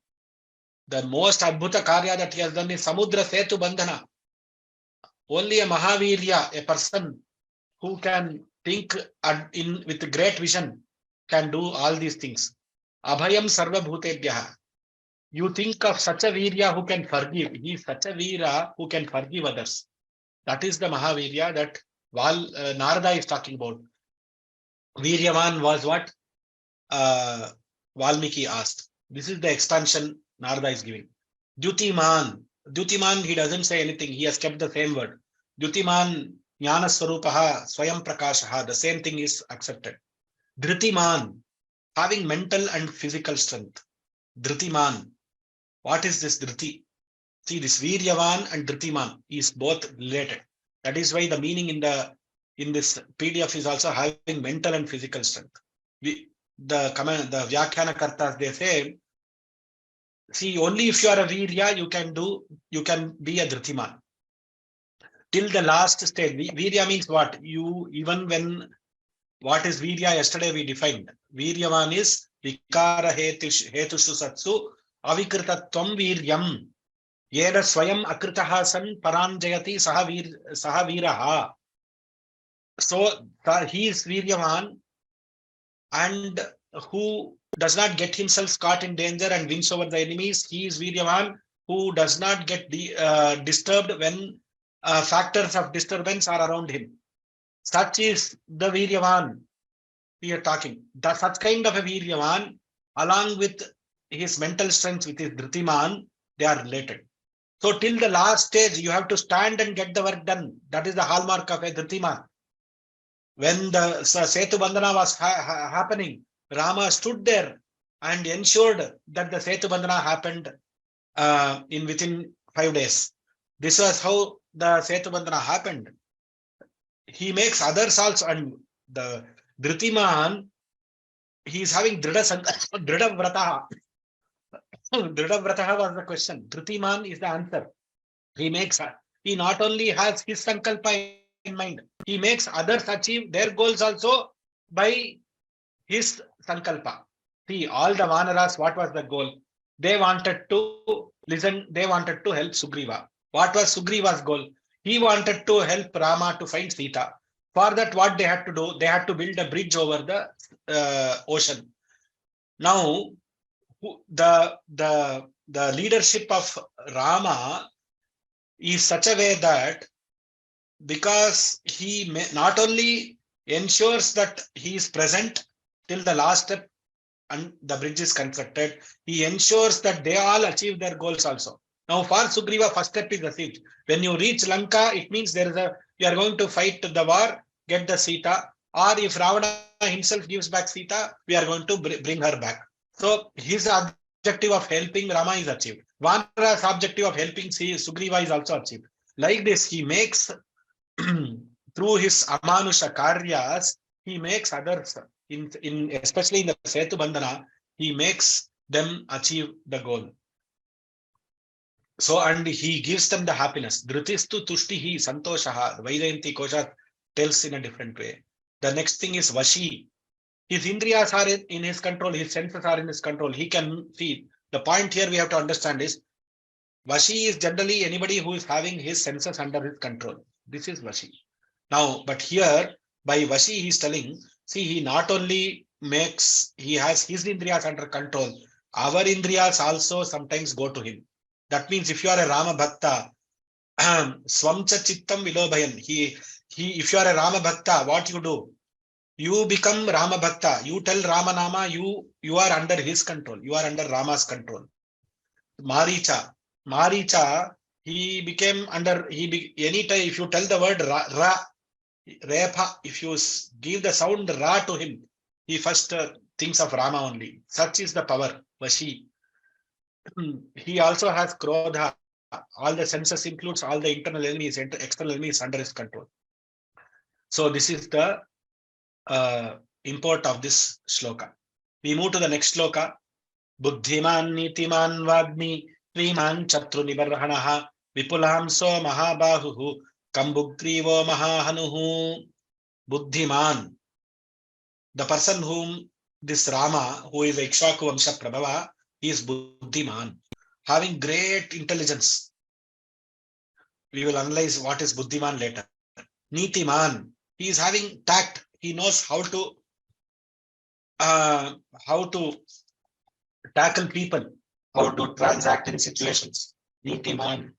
The most Adbhuta Karya that he has done is Samudra Setu Bandhana. Only a Mahavirya, a person who can think with great vision, can do all these things. Abhayam Sarva Bhutebhyaha. You think of such a Virya who can forgive. He is such a Veera who can forgive others. That is the Mahavirya that Narada is talking about. Viryavan was what Valmiki asked. This is the expansion Narada is giving. Dyutiman. Dyutiman, he doesn't say anything. He has kept the same word. Dyutiman, Jnana Swarupaha, Swayam Prakashaha. The same thing is accepted. Dhritiman, having mental and physical strength. Dhritiman. What is this Dhriti? See, this Viryavan and Dhritiman is both related. That is why the meaning in this PDF is also having mental and physical strength. The Vyakhyana Kartas, they say, see, only if you are a Virya, you can be a Dhritiman. Till the last stage. Virya means what? What is Virya? Yesterday we defined. Viryavan is Vikara Hetushu Satsu Avikritatvam Viryam. Yeda Swayam Akritaha San Paranjayati Saha Viraha. So he is Viryavan, and who does not get himself caught in danger and wins over the enemies. He is Viryavan who does not get disturbed when factors of disturbance are around him. Such is the Viryavan we are talking. Such kind of a Viryavan, along with his mental strength, with his Dhritiman, they are related. So till the last stage, you have to stand and get the work done. That is the hallmark of a Dhritiman. When the Setu Bandhana was happening, Rama stood there and ensured that the Setu Bandhana happened within 5 days. This was how the Setu Bandhana happened. He makes others also, and the Dhritiman, he is having Drida Vrataha. Drida Vrataha was the question. Dhritiman is the answer. He not only has his sankalpa in mind, he makes others achieve their goals also by his sankalpa. See, all the Vanaras, what was the goal? They wanted to listen, they wanted to help Sugriva. What was Sugriva's goal? He wanted to help Rama to find Sita. For that, what they had to do? They had to build a bridge over the ocean. Now, the leadership of Rama is such a way that, because he not only ensures that he is present till the last step and the bridge is constructed, he ensures that they all achieve their goals also. Now for Sugriva, first step is the siege. When you reach Lanka, it means you are going to fight the war, get the Sita, or if Ravana himself gives back Sita, we are going to bring her back. So his objective of helping Rama is achieved. Vanara's objective of helping Sugriva is also achieved. Like this, he makes through his Amanusha Karyas, he makes others, especially in the Setu Bandhana, he makes them achieve the goal. So, and he gives them the happiness. Dhritistu tushtihi santoshaha. Vaijayanti Kosha tells in a different way. The next thing is Vashi. His Indriyas are in his control, his senses are in his control. He can see. The point here we have to understand is, Vashi is generally anybody who is having his senses under his control. This is Vashi. Now, but here, by Vashi, he is telling, see, he not only he has his Indriyas under control, our Indriyas also sometimes go to him. That means if you are a Rama Bhakta, Swamcha Chittam Vilobhayan, if you are a Rama Bhakta, what you do? You become Rama Bhakta. You tell Rama Nama, you are under his control. You are under Rama's control. Maricha, he became under, anytime if you tell the word Ra, Repa, if you give the sound Ra to him, he first thinks of Rama only. Such is the power, Vashi. He also has Krodha. All the senses includes all the internal enemies, external enemies under his control. So this is the import of this shloka. We move to the next shloka. Buddhiman nitiman vagmi triman chatru nibarhanaha vipulamso mahabahuhu kambugrivo mahahanuhu. Buddhiman. The person whom this Rama, who is Ikshvaku Vamsha Prabhava, he is Buddhiman, having great intelligence. We will analyze what is Buddhiman later. Nitiman, he is having tact. He knows how to tackle people, how to transact in situations. Nitiman.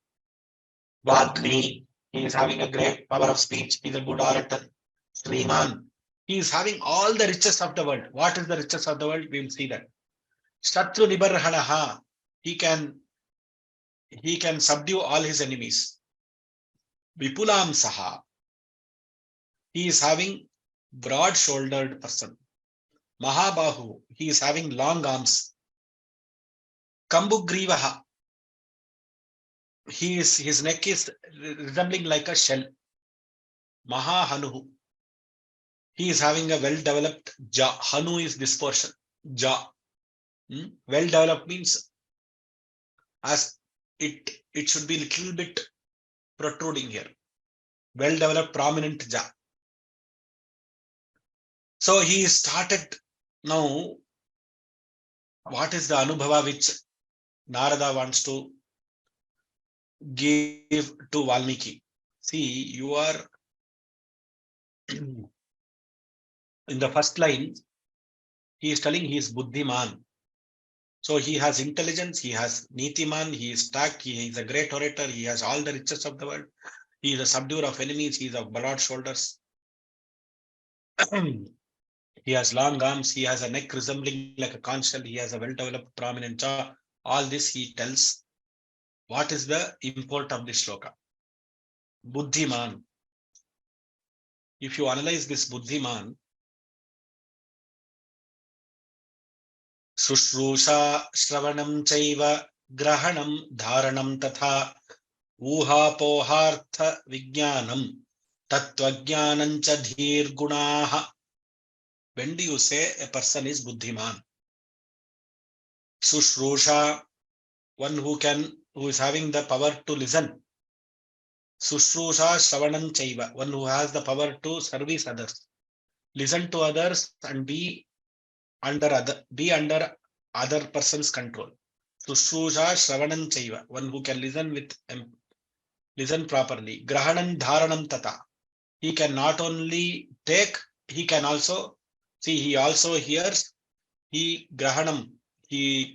Vagmi, he is having a great power of speech. He is a good orator. Sriman, he is having all the riches of the world. What is the riches of the world? We will see that. Shatru nibarhanaha, he can subdue all his enemies. Vipulam saha, he is having broad-shouldered person. Mahabahu, he is having long arms. Kambugrivaha, his neck is resembling like a shell. Mahahanuhu, he is having a well-developed jaw. Hanu is this portion, jaw. Well-developed means as it should be little bit protruding here. Well-developed, prominent jaw. So he started now. What is the anubhava which Narada wants to give to Valmiki? See, you are in the first line. He is telling he is Buddhiman. So he has intelligence, he has Nitiman, he is tact, he is a great orator, he has all the riches of the world. He is a subduer of enemies, he is of broad shoulders. He has long arms, he has a neck resembling like a conch shell, he has a well-developed prominent jaw. All this he tells. What is the import of this shloka? Buddhiman. If you analyze this Buddhiman, Sushrusha Shravanam Chaiva Grahanam Dharanam Tatha Uhapohartha Vijnanam Tatvajnanam cha Dhir Gunaha. When do you say a person is Buddhiman? Sushrusha, one who is having the power to listen. Sushrusha Shravanam Chaiva, one who has the power to service others. Listen to others and be under other person's control. Sushrusha Shravanam Chaiva, one who can listen properly. Grahanam Dharanam Tata. He can not only take, he can also see, he also hears, he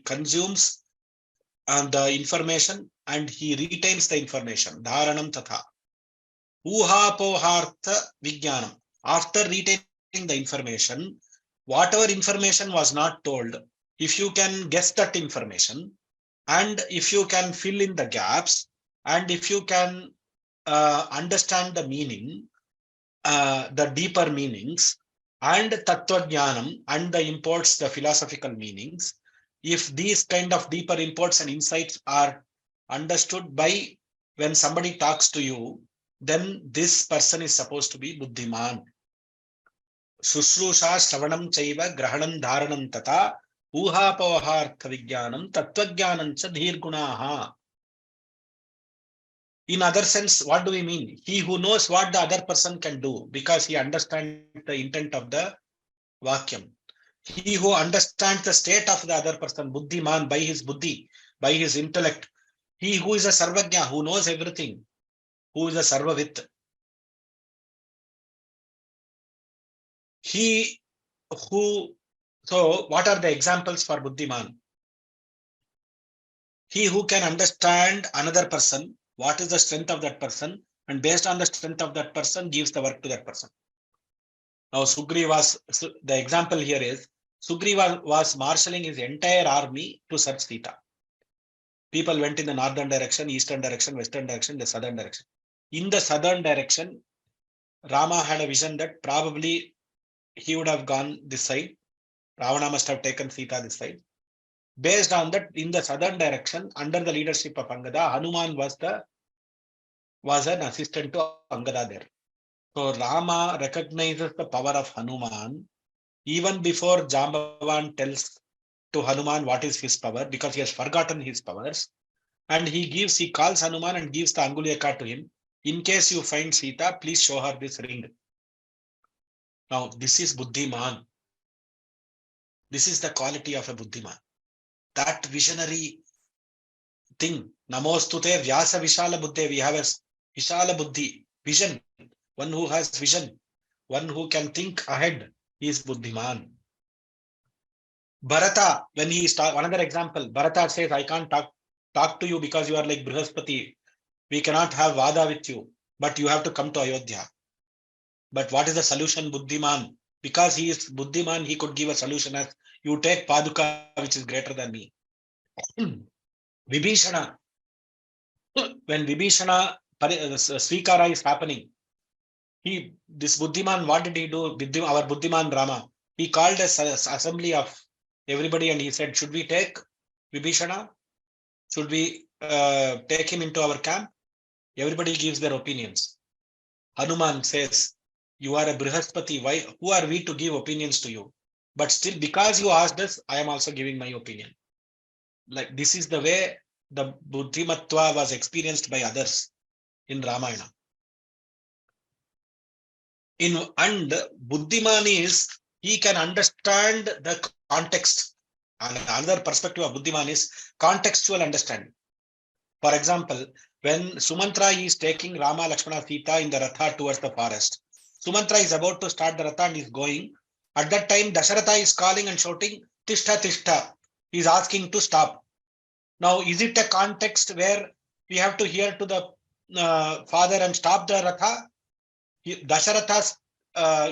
consumes the information and he retains the information. Dharanam Tata. Uhapohartha Vijnanam. After retaining the information, whatever information was not told, if you can guess that information, and if you can fill in the gaps, and if you can understand the meaning, the deeper meanings, and Tattvajnanam, and the imports, the philosophical meanings, if these kind of deeper imports and insights are understood by when somebody talks to you, then this person is supposed to be Buddhiman. Sushrusha Shravanam Chaiva Grahanam Dharanam Tata Uhapohartha Vijnanam Tattvajnanam cha Dhir Gunaha. In other sense, what do we mean? He who knows what the other person can do because he understands the intent of the Vakyam. He who understands the state of the other person, Buddhiman, by his buddhi, by his intellect. He who is a Sarvajna, who knows everything, who is a Sarvavit. So what are the examples for Buddhiman? He who can understand another person, what is the strength of that person, and based on the strength of that person, gives the work to that person. Now, the example here is, Sugriva was marshalling his entire army to search Sita. People went in the northern direction, eastern direction, western direction, the southern direction. In the southern direction, Rama had a vision that probably he would have gone this side. Ravana must have taken Sita this side. Based on that, in the southern direction, under the leadership of Angada, Hanuman was an assistant to Angada there. So Rama recognizes the power of Hanuman even before Jambavan tells to Hanuman what is his power, because he has forgotten his powers. And he calls Hanuman and gives the Anguleka to him. In case you find Sita, please show her this ring. Now, this is Buddhiman. This is the quality of a Buddhiman. That visionary thing. Namostute Vyasa Vishala Buddhe. We have a Vishala Buddhi, vision. One who has vision. One who can think ahead is Buddhiman. Bharata, when he starts, another example, Bharata says, I can't talk to you because you are like Brihaspati. We cannot have Vada with you, but you have to come to Ayodhya. But what is the solution, Buddhiman? Because he is Buddhiman, he could give a solution as, you take Paduka, which is greater than me. Vibhishana, when Vibhishana Svikara is happening, this Buddhiman, what did he do? Our Buddhiman Rama, he called an assembly of everybody and he said, should we take Vibhishana? Should we take him into our camp? Everybody gives their opinions. Hanuman says, you are a Brihaspati. Why? Who are we to give opinions to you? But still, because you asked us, I am also giving my opinion. Like, this is the way the Buddhimatva was experienced by others in Ramayana. And Buddhiman is, he can understand the context. And another perspective of Buddhiman is contextual understanding. For example, when Sumantra is taking Rama, Lakshmana, Sita in the Ratha towards the forest, Sumantra is about to start the Ratha and is going. At that time, Dasharatha is calling and shouting, Tishta, Tishta. He is asking to stop. Now, is it a context where we have to hear to the father and stop the Ratha? Dasharatha's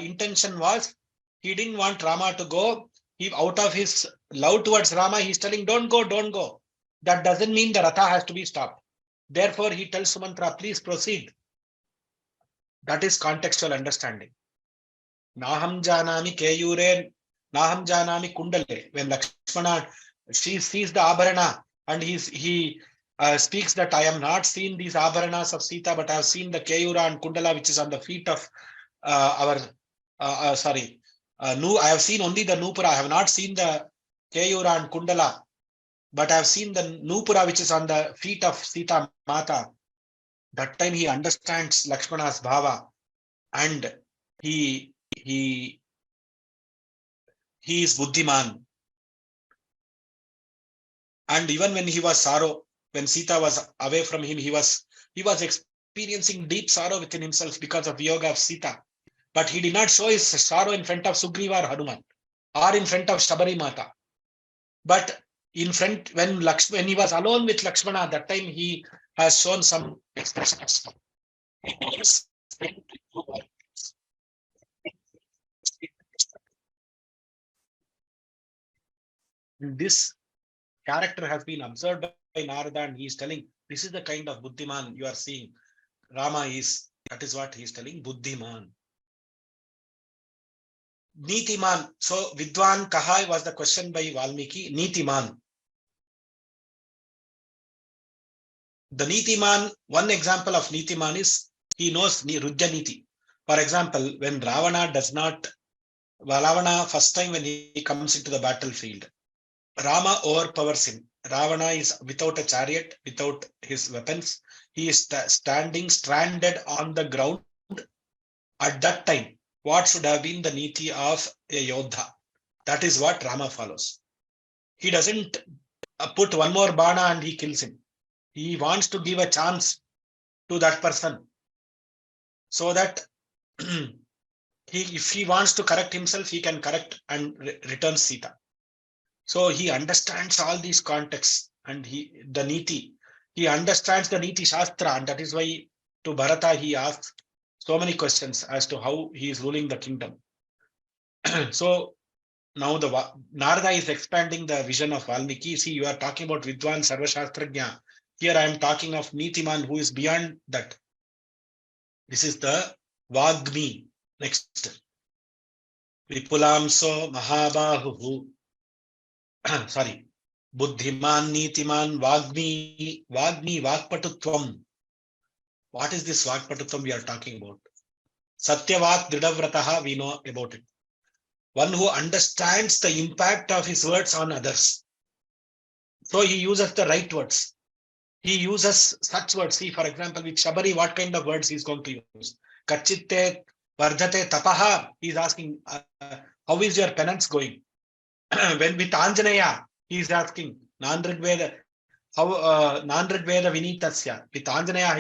intention was, he didn't want Rama to go. He, out of his love towards Rama, he's telling, don't go, don't go. That doesn't mean the Ratha has to be stopped. Therefore, he tells Sumantra, please proceed. That is contextual understanding. Naham janami keyure, naham janami kundale. When Lakshmana, she sees the Abharana and he speaks that I have not seen these Abharanas of Sita, but I have seen the Keyura and Kundala, which is on the feet of I have seen only the Nupura. I have not seen the Keyura and Kundala, but I have seen the Nupura, which is on the feet of Sita Mata. That time he understands Lakshmana's bhava, and he is Buddhiman. And even when he was sorrow, when Sita was away from him, he was experiencing deep sorrow within himself because of Viyoga of Sita. But he did not show his sorrow in front of Sugriva or Hanuman, or in front of Shabari Mata. But in front, when he was alone with Lakshmana, that time he has shown some expressions. This character has been observed by Narada, and he is telling, this is the kind of Buddhiman you are seeing. Rama is, that is what he is telling, Buddhiman. Nitiman. So, Vidwan Kaha was the question by Valmiki. Nitiman. The Nitiman, one example of Nitiman is, he knows Rudya Niti. For example, when Ravana first time when he comes into the battlefield, Rama overpowers him. Ravana is without a chariot, without his weapons. He is standing stranded on the ground. At that time, what should have been the Niti of a Yodha? That is what Rama follows. He doesn't put one more bana and he kills him. He wants to give a chance to that person so that if he wants to correct himself, he can correct and return Sita. So he understands all these contexts and the Niti. He understands the Niti Shastra, and that is why to Bharata he asks so many questions as to how he is ruling the kingdom. So now Narada is expanding the vision of Valmiki. See, you are talking about Vidwan Sarva Shastrajna. Here I am talking of Nitiman, who is beyond that. This is the Vagmi. Next. Vipulamso Mahabahu. Sorry. Buddhiman Nitiman Vagmi. Vagmi Vakpatutvam. What is this Vakpatutvam we are talking about? Satyavat Dridavrataha, we know about it. One who understands the impact of his words on others. So he uses the right words. He uses such words. See, for example, with Shabari, what kind of words he is going to use? Kachitte Vardhate Tapaha. He is asking, how is your penance going? When with Anjanaya, he is asking, Nandrigveda, how Nandrigveda Vinitasya. With Anjanaya,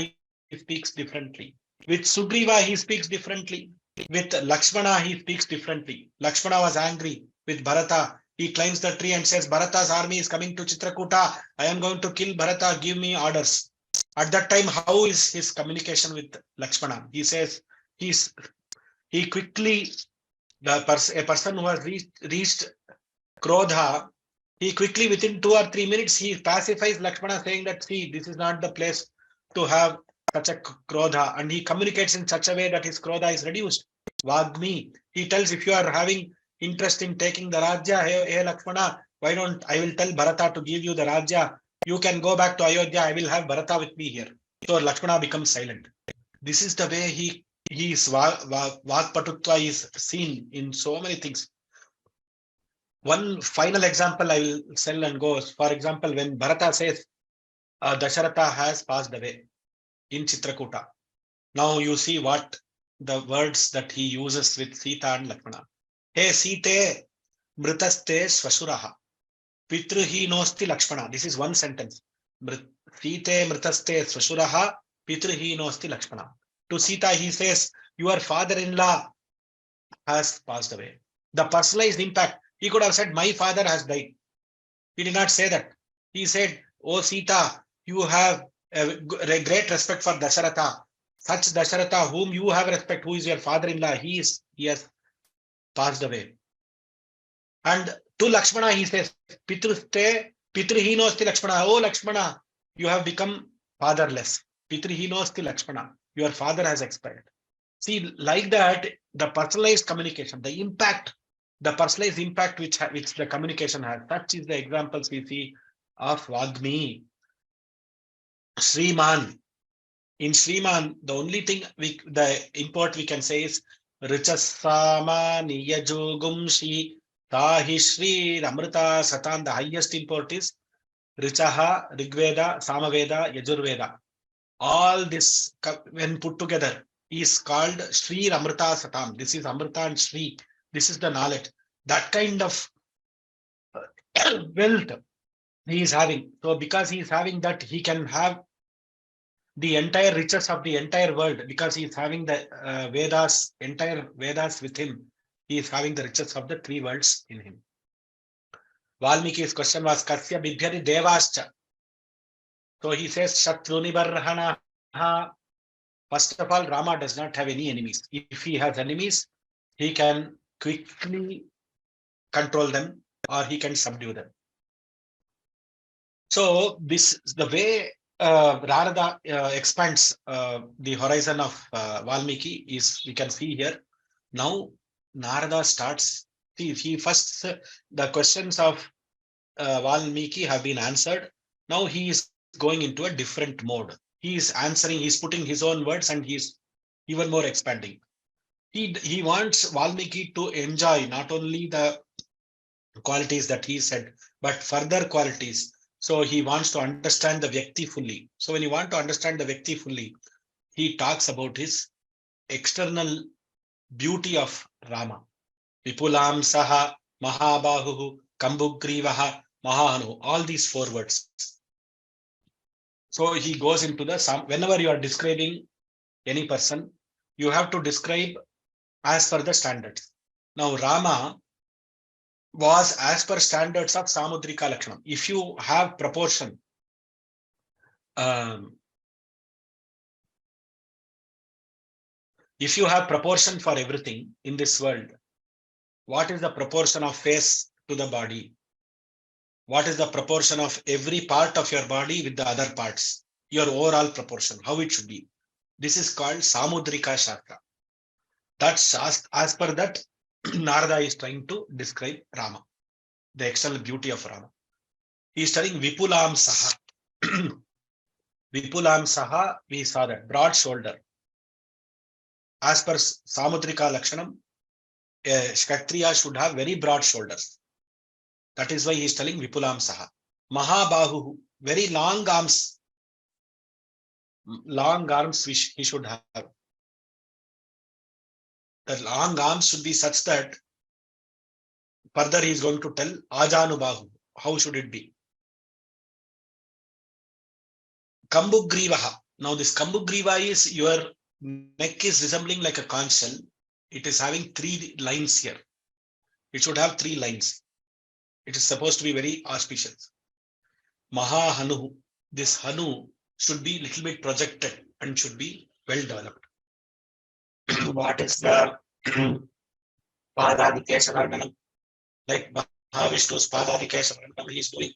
he speaks differently. With Sugriva, he speaks differently. With Lakshmana, he speaks differently. Lakshmana was angry with Bharata. He climbs the tree and says, Bharata's army is coming to Chitrakuta. I am going to kill Bharata. Give me orders. At that time, how is his communication with Lakshmana? He says, he quickly, a person who has reached Krodha, he quickly, within 2 or 3 minutes, he pacifies Lakshmana, saying that, see, this is not the place to have such a Krodha. And he communicates in such a way that his Krodha is reduced. Vagmi. He tells, if you are having interest in taking the Rajya, hey Lakshmana, why don't I will tell Bharata to give you the Rajya. You can go back to Ayodhya. I will have Bharata with me here. So Lakshmana becomes silent. This is the way his Vagpatutva is seen in so many things. One final example I will sell and go. For example, when Bharata says, Dasharatha has passed away in Chitrakuta. Now you see what the words that he uses with Sita and Lakshmana. Hey Site, Mritaste Swashuraha. Pitruhi nosti Lakshmana. This is one sentence. Site Mritaste Swashuraha. Pitruhi nosti Lakshmana. To Sita, he says, your father-in-law has passed away. The personalized impact. He could have said, my father has died. He did not say that. He said, oh Sita, you have a great respect for Dasharatha. Such Dasharatha whom you have respect, who is your father-in-law, he has passed away. And to Lakshmana, he says, Pitruhinosti Lakshmana. Oh Lakshmana, you have become fatherless. Pitruhinosti Lakshmana. Your father has expired. See, like that, the personalized communication, the impact, the personalized impact which the communication has. Such is the examples we see of Vagmi. Sriman. In Sriman, the only thing the import we can say is Richasama Niyajogumshi Tahi Shri Ramrita Satan. The highest import is Richaha, Rigveda, Samaveda, Yajurveda. All this, when put together, is called Shri Amrita Satam. This is Amrita and Shri. This is the knowledge. That kind of wealth he is having. So because he is having that, he can have the entire riches of the entire world, because he is having the Vedas, entire Vedas with him. He is having the riches of the 3 worlds in him. Valmiki's question was, Kasya Bibhyari Devascha. So he says, Shatruni Barhana. First of all, Rama does not have any enemies. If he has enemies, he can quickly control them or he can subdue them. So this the way Narada expands the horizon of Valmiki is, we can see here. Now Narada starts, he first, the questions of Valmiki have been answered. Now he is going into a different mode. He is answering, he's putting his own words and he's even more expanding. He wants Valmiki to enjoy not only the qualities that he said, but further qualities. So he wants to understand the Vyakti fully. So when you want to understand the Vyakti fully, he talks about his external beauty of Rama. Vipulam Saha, Mahabahu, Kambugrivaha, Mahanu, all these 4 words. So he goes into whenever you are describing any person, you have to describe as per the standards. Now Rama was as per standards of Samudrika Lakshanam. If you have proportion, if you have proportion for everything in this world, what is the proportion of face to the body? What is the proportion of every part of your body with the other parts? Your overall proportion, how it should be. This is called Samudrika Shastra. That's as per that, Narada is trying to describe Rama, the external beauty of Rama. He is telling Vipulam Saha. Vipulam Saha, we saw that, broad shoulder. As per Samudrika Lakshanam, a Kshatriya should have very broad shoulders. That is why he is telling Vipulam Saha. Mahabahu, very long arms. Long arms he should have. The long arms should be such that further he is going to tell Ajanubahu. How should it be? Kambugrivaha. Now this Kambugriva is your neck is resembling like a conch shell. It is having 3 lines here. It should have 3 lines. It is supposed to be very auspicious. Maha Hanu. This Hanu should be little bit projected and should be well developed. What is the Padadikeshavarnanam? Like Mahavishnu's Padadikeshavarnanam he is doing.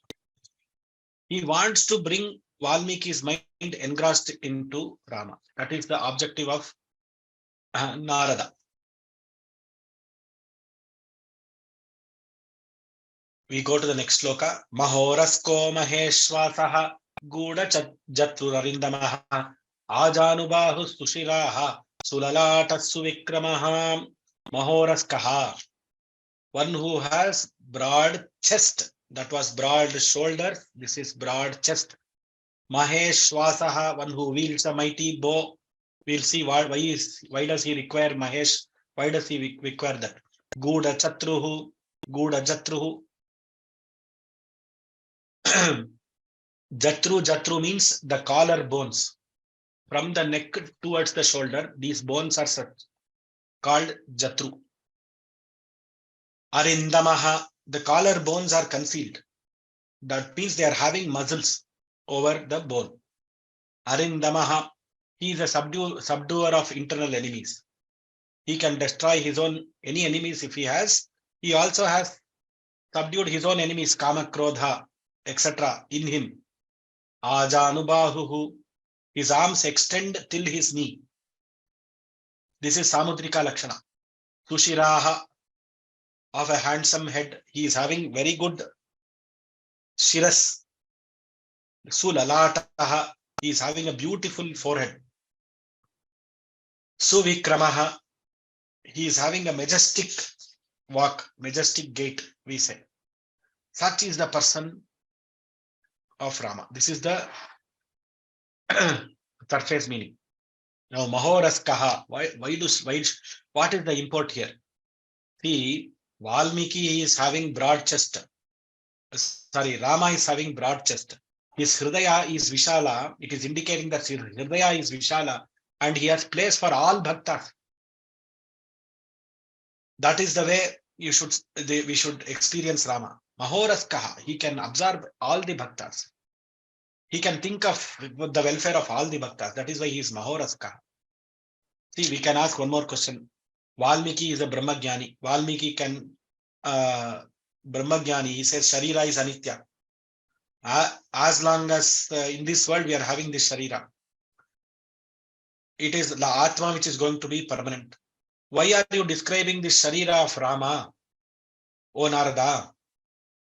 He wants to bring Valmiki's mind engrossed into Rama. That is the objective of Narada. We go to the next sloka. Mahorasko Maheshwasaha Guda Jatrurarindamaha Ajanubahu Sushiraha Sulalata Suvikramaha Mahoraskaha. One who has broad chest. That was broad shoulder. This is broad chest. Maheshwasaha, one who wields a mighty bow. We'll see why does he require Mahesh? Why does he require that? Guda Chatruhu, Guda Jatruhu. Jatru means the collar bones. From the neck towards the shoulder, these bones are called Jatru. Arindamaha, the collar bones are concealed. That means they are having muscles over the bone. Arindamaha, he is a subduer of internal enemies. He can destroy his own any enemies if he has. He also has subdued his own enemies, Kama, Krodha, etc. in him. Ajanubahu, his arms extend till his knee. This is Samudrika Lakshana. Sushiraha, of a handsome head. He is having very good shiras. Sulalataha, he is having a beautiful forehead. Suvikramaha, he is having a majestic walk, majestic gait, we say. Such is the person of Rama. This is the surface meaning. Now, Mahoraskaha, what is the import here? See, Valmiki is having broad chest. Rama is having broad chest. His Hridaya is Vishala. It is indicating that his Hridaya is Vishala and he has place for all bhaktas. That is the way we should experience Rama. Mahoraskaha, he can absorb all the bhaktas. He can think of the welfare of all the bhaktas. That is why he is Mahoraskaha. See, we can ask one more question. Valmiki is a Brahmagyani. Valmiki can Brahmagyani, he says Sharira is Anitya. As long as in this world we are having this Sharira, it is the Atma which is going to be permanent. Why are you describing this Sharira of Rama, O Narada?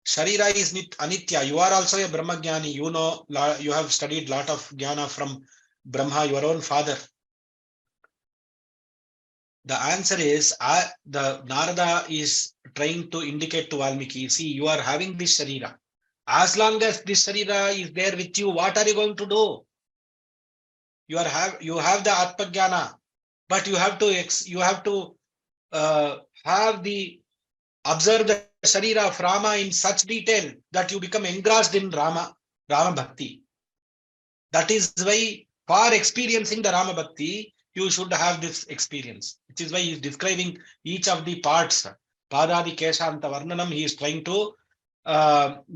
Sharira is Anitya. You are also a Brahmagyani. You know, you have studied lot of Jnana from Brahma, your own father. The answer is, the Narada is trying to indicate to Valmiki, see, you are having this Sharira. As long as this Sharira is there with you, what are you going to do? You have the Atmajnana, but you have to observe the Sharira of Rama in such detail that you become engrossed in Rama Bhakti. That is why, for experiencing the Rama Bhakti, you should have this experience, which is why he is describing each of the parts. Padadi Keshanta Varnanam, he is trying to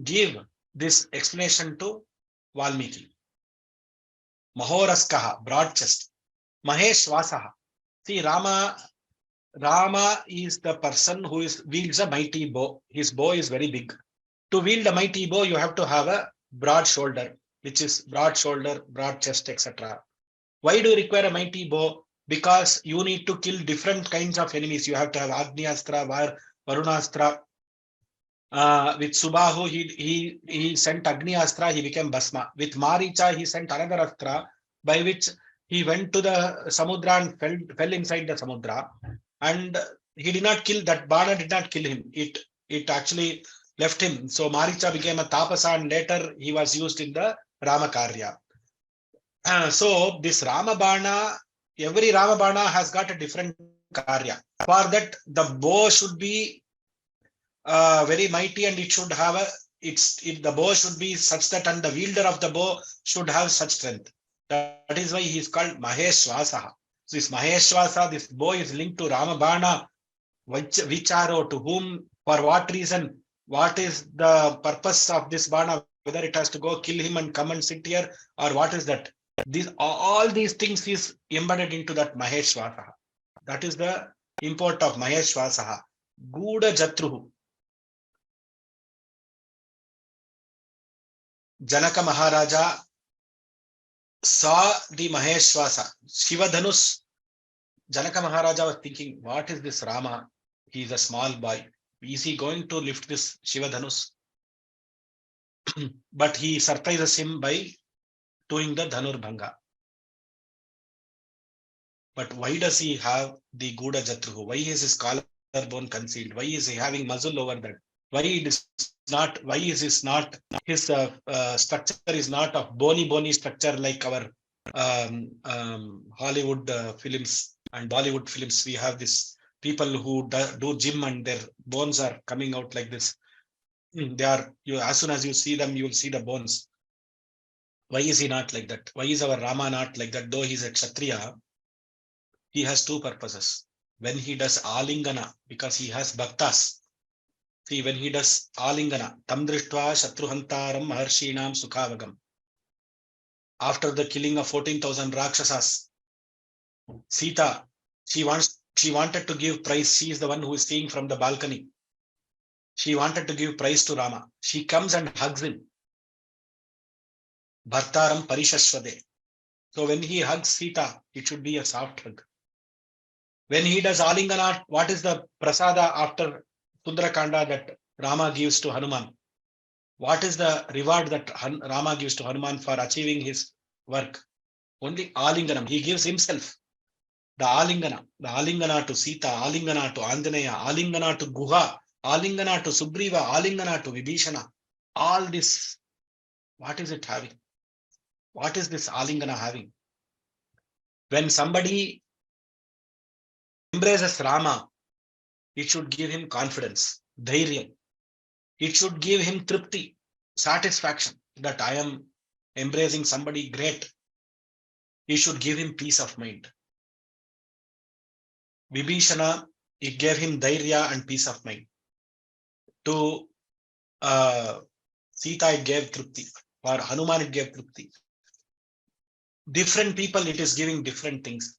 give this explanation to Valmiki. Mahoraskaha, broad chest. Maheshwasaha. See, Rama is the person who wields a mighty bow. His bow is very big. To wield a mighty bow, you have to have a broad shoulder, which is broad shoulder, broad chest, etc. Why do you require a mighty bow? because you need to kill different kinds of enemies. You have to have Agnyastra, Varunastra. With Subahu, he sent Agni Astra, he became Bhasma. With Maricha, he sent another Astra, by which he went to the Samudra and fell inside the Samudra. And he did not kill, that Bana did not kill him. It actually left him. So Maricha became a Tapasa, and later he was used in the Ramakarya. So this Ramabana, every Ramabana has got a different Karya. For that, the bow should be very mighty, and it should have the bow should be such that, and the wielder of the bow should have such strength. That is why he is called Maheshwasaha. So this Maheshwasa, this bow is linked to Ramabana, Vicharo, to whom, for what reason, what is the purpose of this Bana, whether it has to go kill him and come and sit here, or what is that? All these things is embedded into that Maheshwasaha. That is the import of Maheshwasaha. Guda Jatruhu. Janaka Maharaja saw the Maheshwasa, Shivadhanus. Janaka Maharaja was thinking, what is this Rama? He is a small boy. Is he going to lift this Shivadhanus? But he surprises him by doing the Dhanurbhanga. But why does he have the Guda Jatruhu? Why is his collarbone concealed? Why is he having muzzle over that? Why is his structure is not of bony structure like our Hollywood films and Bollywood films? We have this people who do gym and their bones are coming out like this. They are, as soon as you see them, you will see the bones. Why is he not like that? Why is our Rama not like that? Though he's a Kshatriya, he has two purposes. When he does Alingana, because he has Bhaktas. See, when he does Alingana, Tam Drishtva Shatruhantaram Maharshinam Sukhavagam. After the killing of 14,000 Rakshasas, Sita, she wanted to give praise. She is the one who is seeing from the balcony. She wanted to give praise to Rama. She comes and hugs him. Bhartaram Parishashvade. So when he hugs Sita, it should be a soft hug. When he does Alingana, what is the prasada after Sundarakanda that Rama gives to Hanuman? What is the reward that Rama gives to Hanuman for achieving his work? Only Alinganam. He gives himself. The Alingana to Sita, Alingana to Anjaneya, Alingana to Guha, Alingana to Sugriva, Alingana to Vibhishana. All this, what is it having? What is this Alingana having? When somebody embraces Rama, it should give him confidence, dhairya. It should give him tripti, satisfaction that I am embracing somebody great. It should give him peace of mind. Vibhishana, it gave him dhairya and peace of mind. To Sita, it gave tripti. For Hanuman, it gave tripti. Different people, it is giving different things.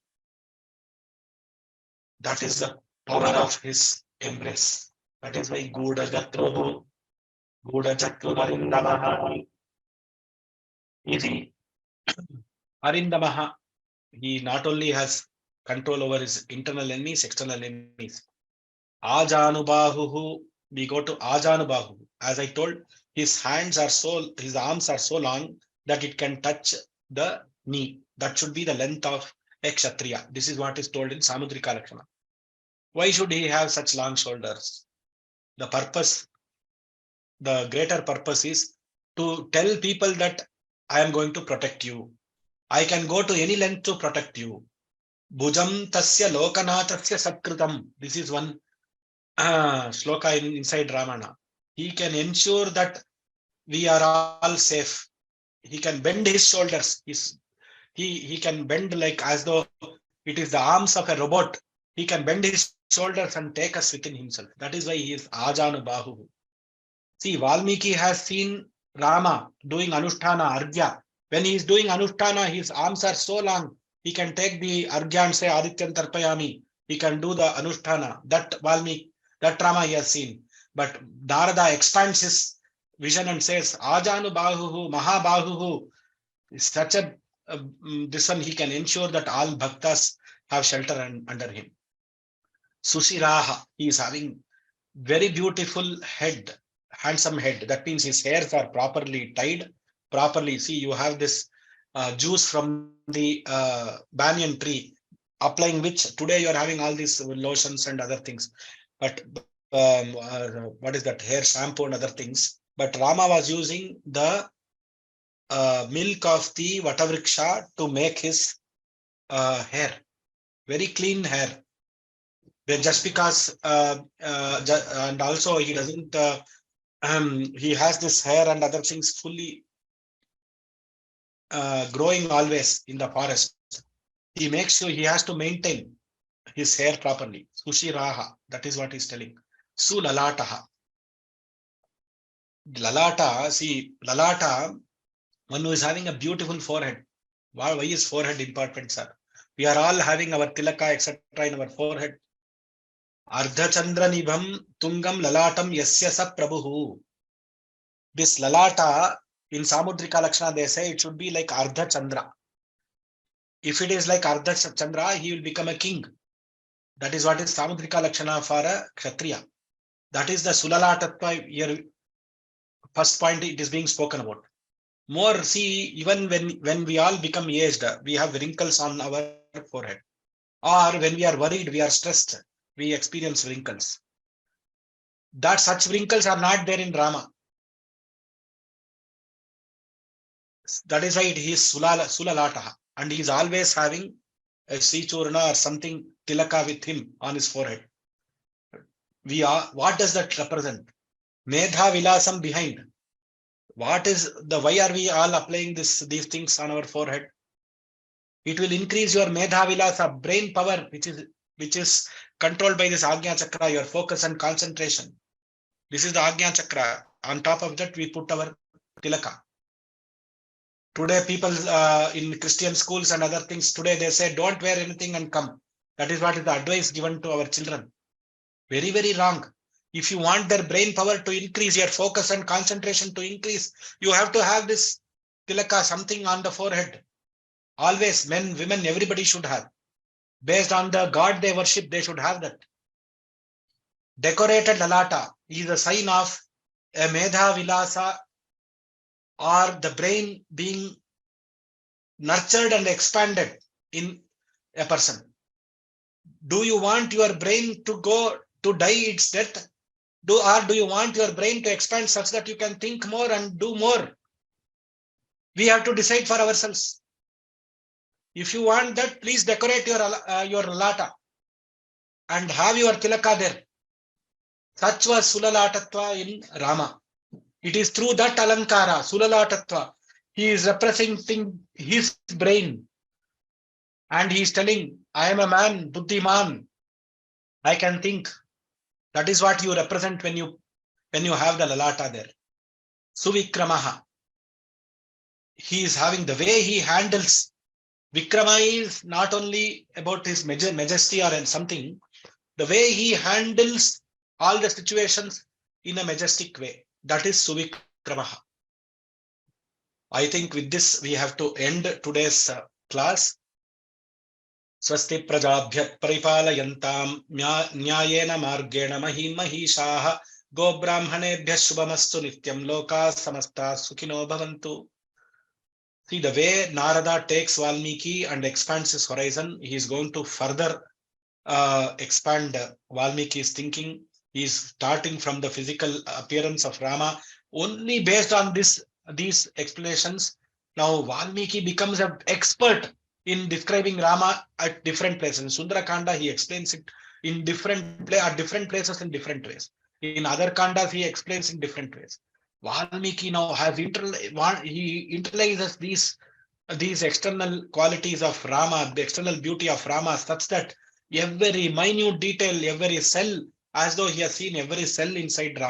That is the power of his embrace. That is why Guda Jatruhu, Guda Jatru Arindamaha. Arindamaha, he not only has control over his internal enemies, external enemies. Ajanubahu, we go to Ajanubahu. As I told, his arms are so long that it can touch the knee. That should be the length of a Kshatriya. This is what is told in Samudrika Lakshana. Why should he have such long shoulders? The greater purpose is to tell people that I am going to protect you. I can go to any length to protect you. Bhujam tasya lokanathasya satkritam. This is one shloka inside Ramayana. He can ensure that we are all safe. He can bend his shoulders. He can bend like as though it is the arms of a robot. He can bend his shoulders and take us within himself. That is why he is Ajanubahu. See, Valmiki has seen Rama doing Anushtana, Argya. When he is doing Anushtana, his arms are so long. He can take the Argya and say Adityan Tarpayami. He can do the Anushtana. That Valmiki, that Rama he has seen. But Narada expands his vision and says, Ajanubahu, Mahabahu. Such a this one, he can ensure that all bhaktas have shelter under him. Sushiraha, he is having very beautiful head, handsome head. That means his hairs are properly tied, properly. See, you have this juice from the banyan tree, applying which today you are having all these lotions and other things. But what is that, hair shampoo and other things. But Rama was using the milk of the Vatavriksha to make his hair, very clean hair. Then just because and also he doesn't he has this hair and other things fully growing always in the forest. He makes sure he has to maintain his hair properly. Sushiraha, that is what he's telling. Sulalataha. Lalata, see, Lalata, one who is having a beautiful forehead. Why is forehead important, sir? We are all having our tilaka, etc. in our forehead. Ardha Chandra Nibham Tungam Lalatam Yasya Sa Prabhu. This Lalata, in Samudrika Lakshana, they say it should be like Ardha Chandra. If it is like Ardha Chandra, he will become a king. That is what is Samudrika Lakshana for a Kshatriya. That is the Sulalatatva here. First point it is being spoken about. More, see, even when we all become aged, we have wrinkles on our forehead. Or when we are worried, we are stressed, we experience wrinkles. That such wrinkles are not there in Rama. That is why he is Sulalataha. And he is always having a Srichurna or something tilaka with him on his forehead. What does that represent? Medha Vilasam behind. What is why are we all applying these things on our forehead? It will increase your Medha Vilasa, brain power, which is controlled by this Agnya Chakra, your focus and concentration. This is the Agnya Chakra. On top of that, we put our tilaka. Today, people in Christian schools and other things, today they say, don't wear anything and come. That is what is the advice given to our children. Very, very wrong. If you want their brain power to increase, your focus and concentration to increase, you have to have this tilaka, something on the forehead. Always, men, women, everybody should have. Based on the God they worship, they should have that. Decorated lalata is a sign of a medha vilasa, or the brain being nurtured and expanded in a person. Do you want your brain to go to die its death? Or do you want your brain to expand such that you can think more and do more? We have to decide for ourselves. If you want that, please decorate your lalata and have your tilaka there. Such was Sulalatatva in Rama. It is through that Alankara, Sulalatatva, he is representing his brain. And he is telling, I am a man, Buddhiman. I can think. That is what you represent when you have the lalata there. Suvikramaha. He is having the way he handles. Vikrama is not only about his majesty or something. The way he handles all the situations in a majestic way. That is Suvikramaha. I think with this, we have to end today's class. Swasti prajabhyat paripalayantam nyayena margena mahishaha go brahmanebhyah shubhamastu nityam loka samasta sukhino bhavantu. See, the way Narada takes Valmiki and expands his horizon, he is going to further expand Valmiki's thinking. He is starting from the physical appearance of Rama. Only based on these explanations, now Valmiki becomes an expert in describing Rama at different places. In Sundarakanda, he explains it in different places in different ways. In other kandas, he explains in different ways. Valmiki now has he internalizes these external qualities of Rama, the external beauty of Rama, such that every minute detail, every cell, as though he has seen every cell inside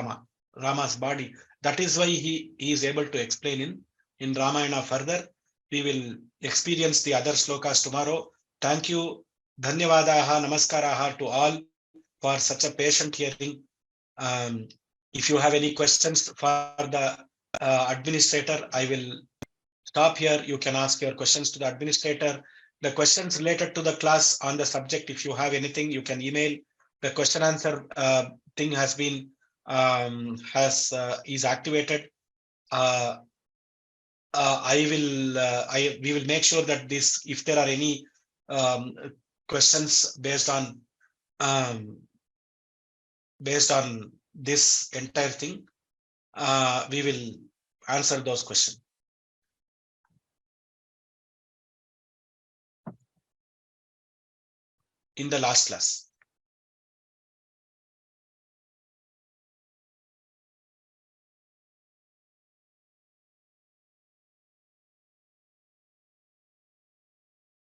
Rama's body. That is why he is able to explain in Ramayana further. We will experience the other shlokas tomorrow. Thank you. Dhanyavadaha, namaskaraha to all for such a patient hearing. If you have any questions for the administrator, I will stop here. You can ask your questions to the administrator. the questions related to the class on the subject. If you have anything, you can email. The question answer thing has been is activated. We will make sure that this, if there are any questions based on this entire thing, we will answer those questions. In the last class.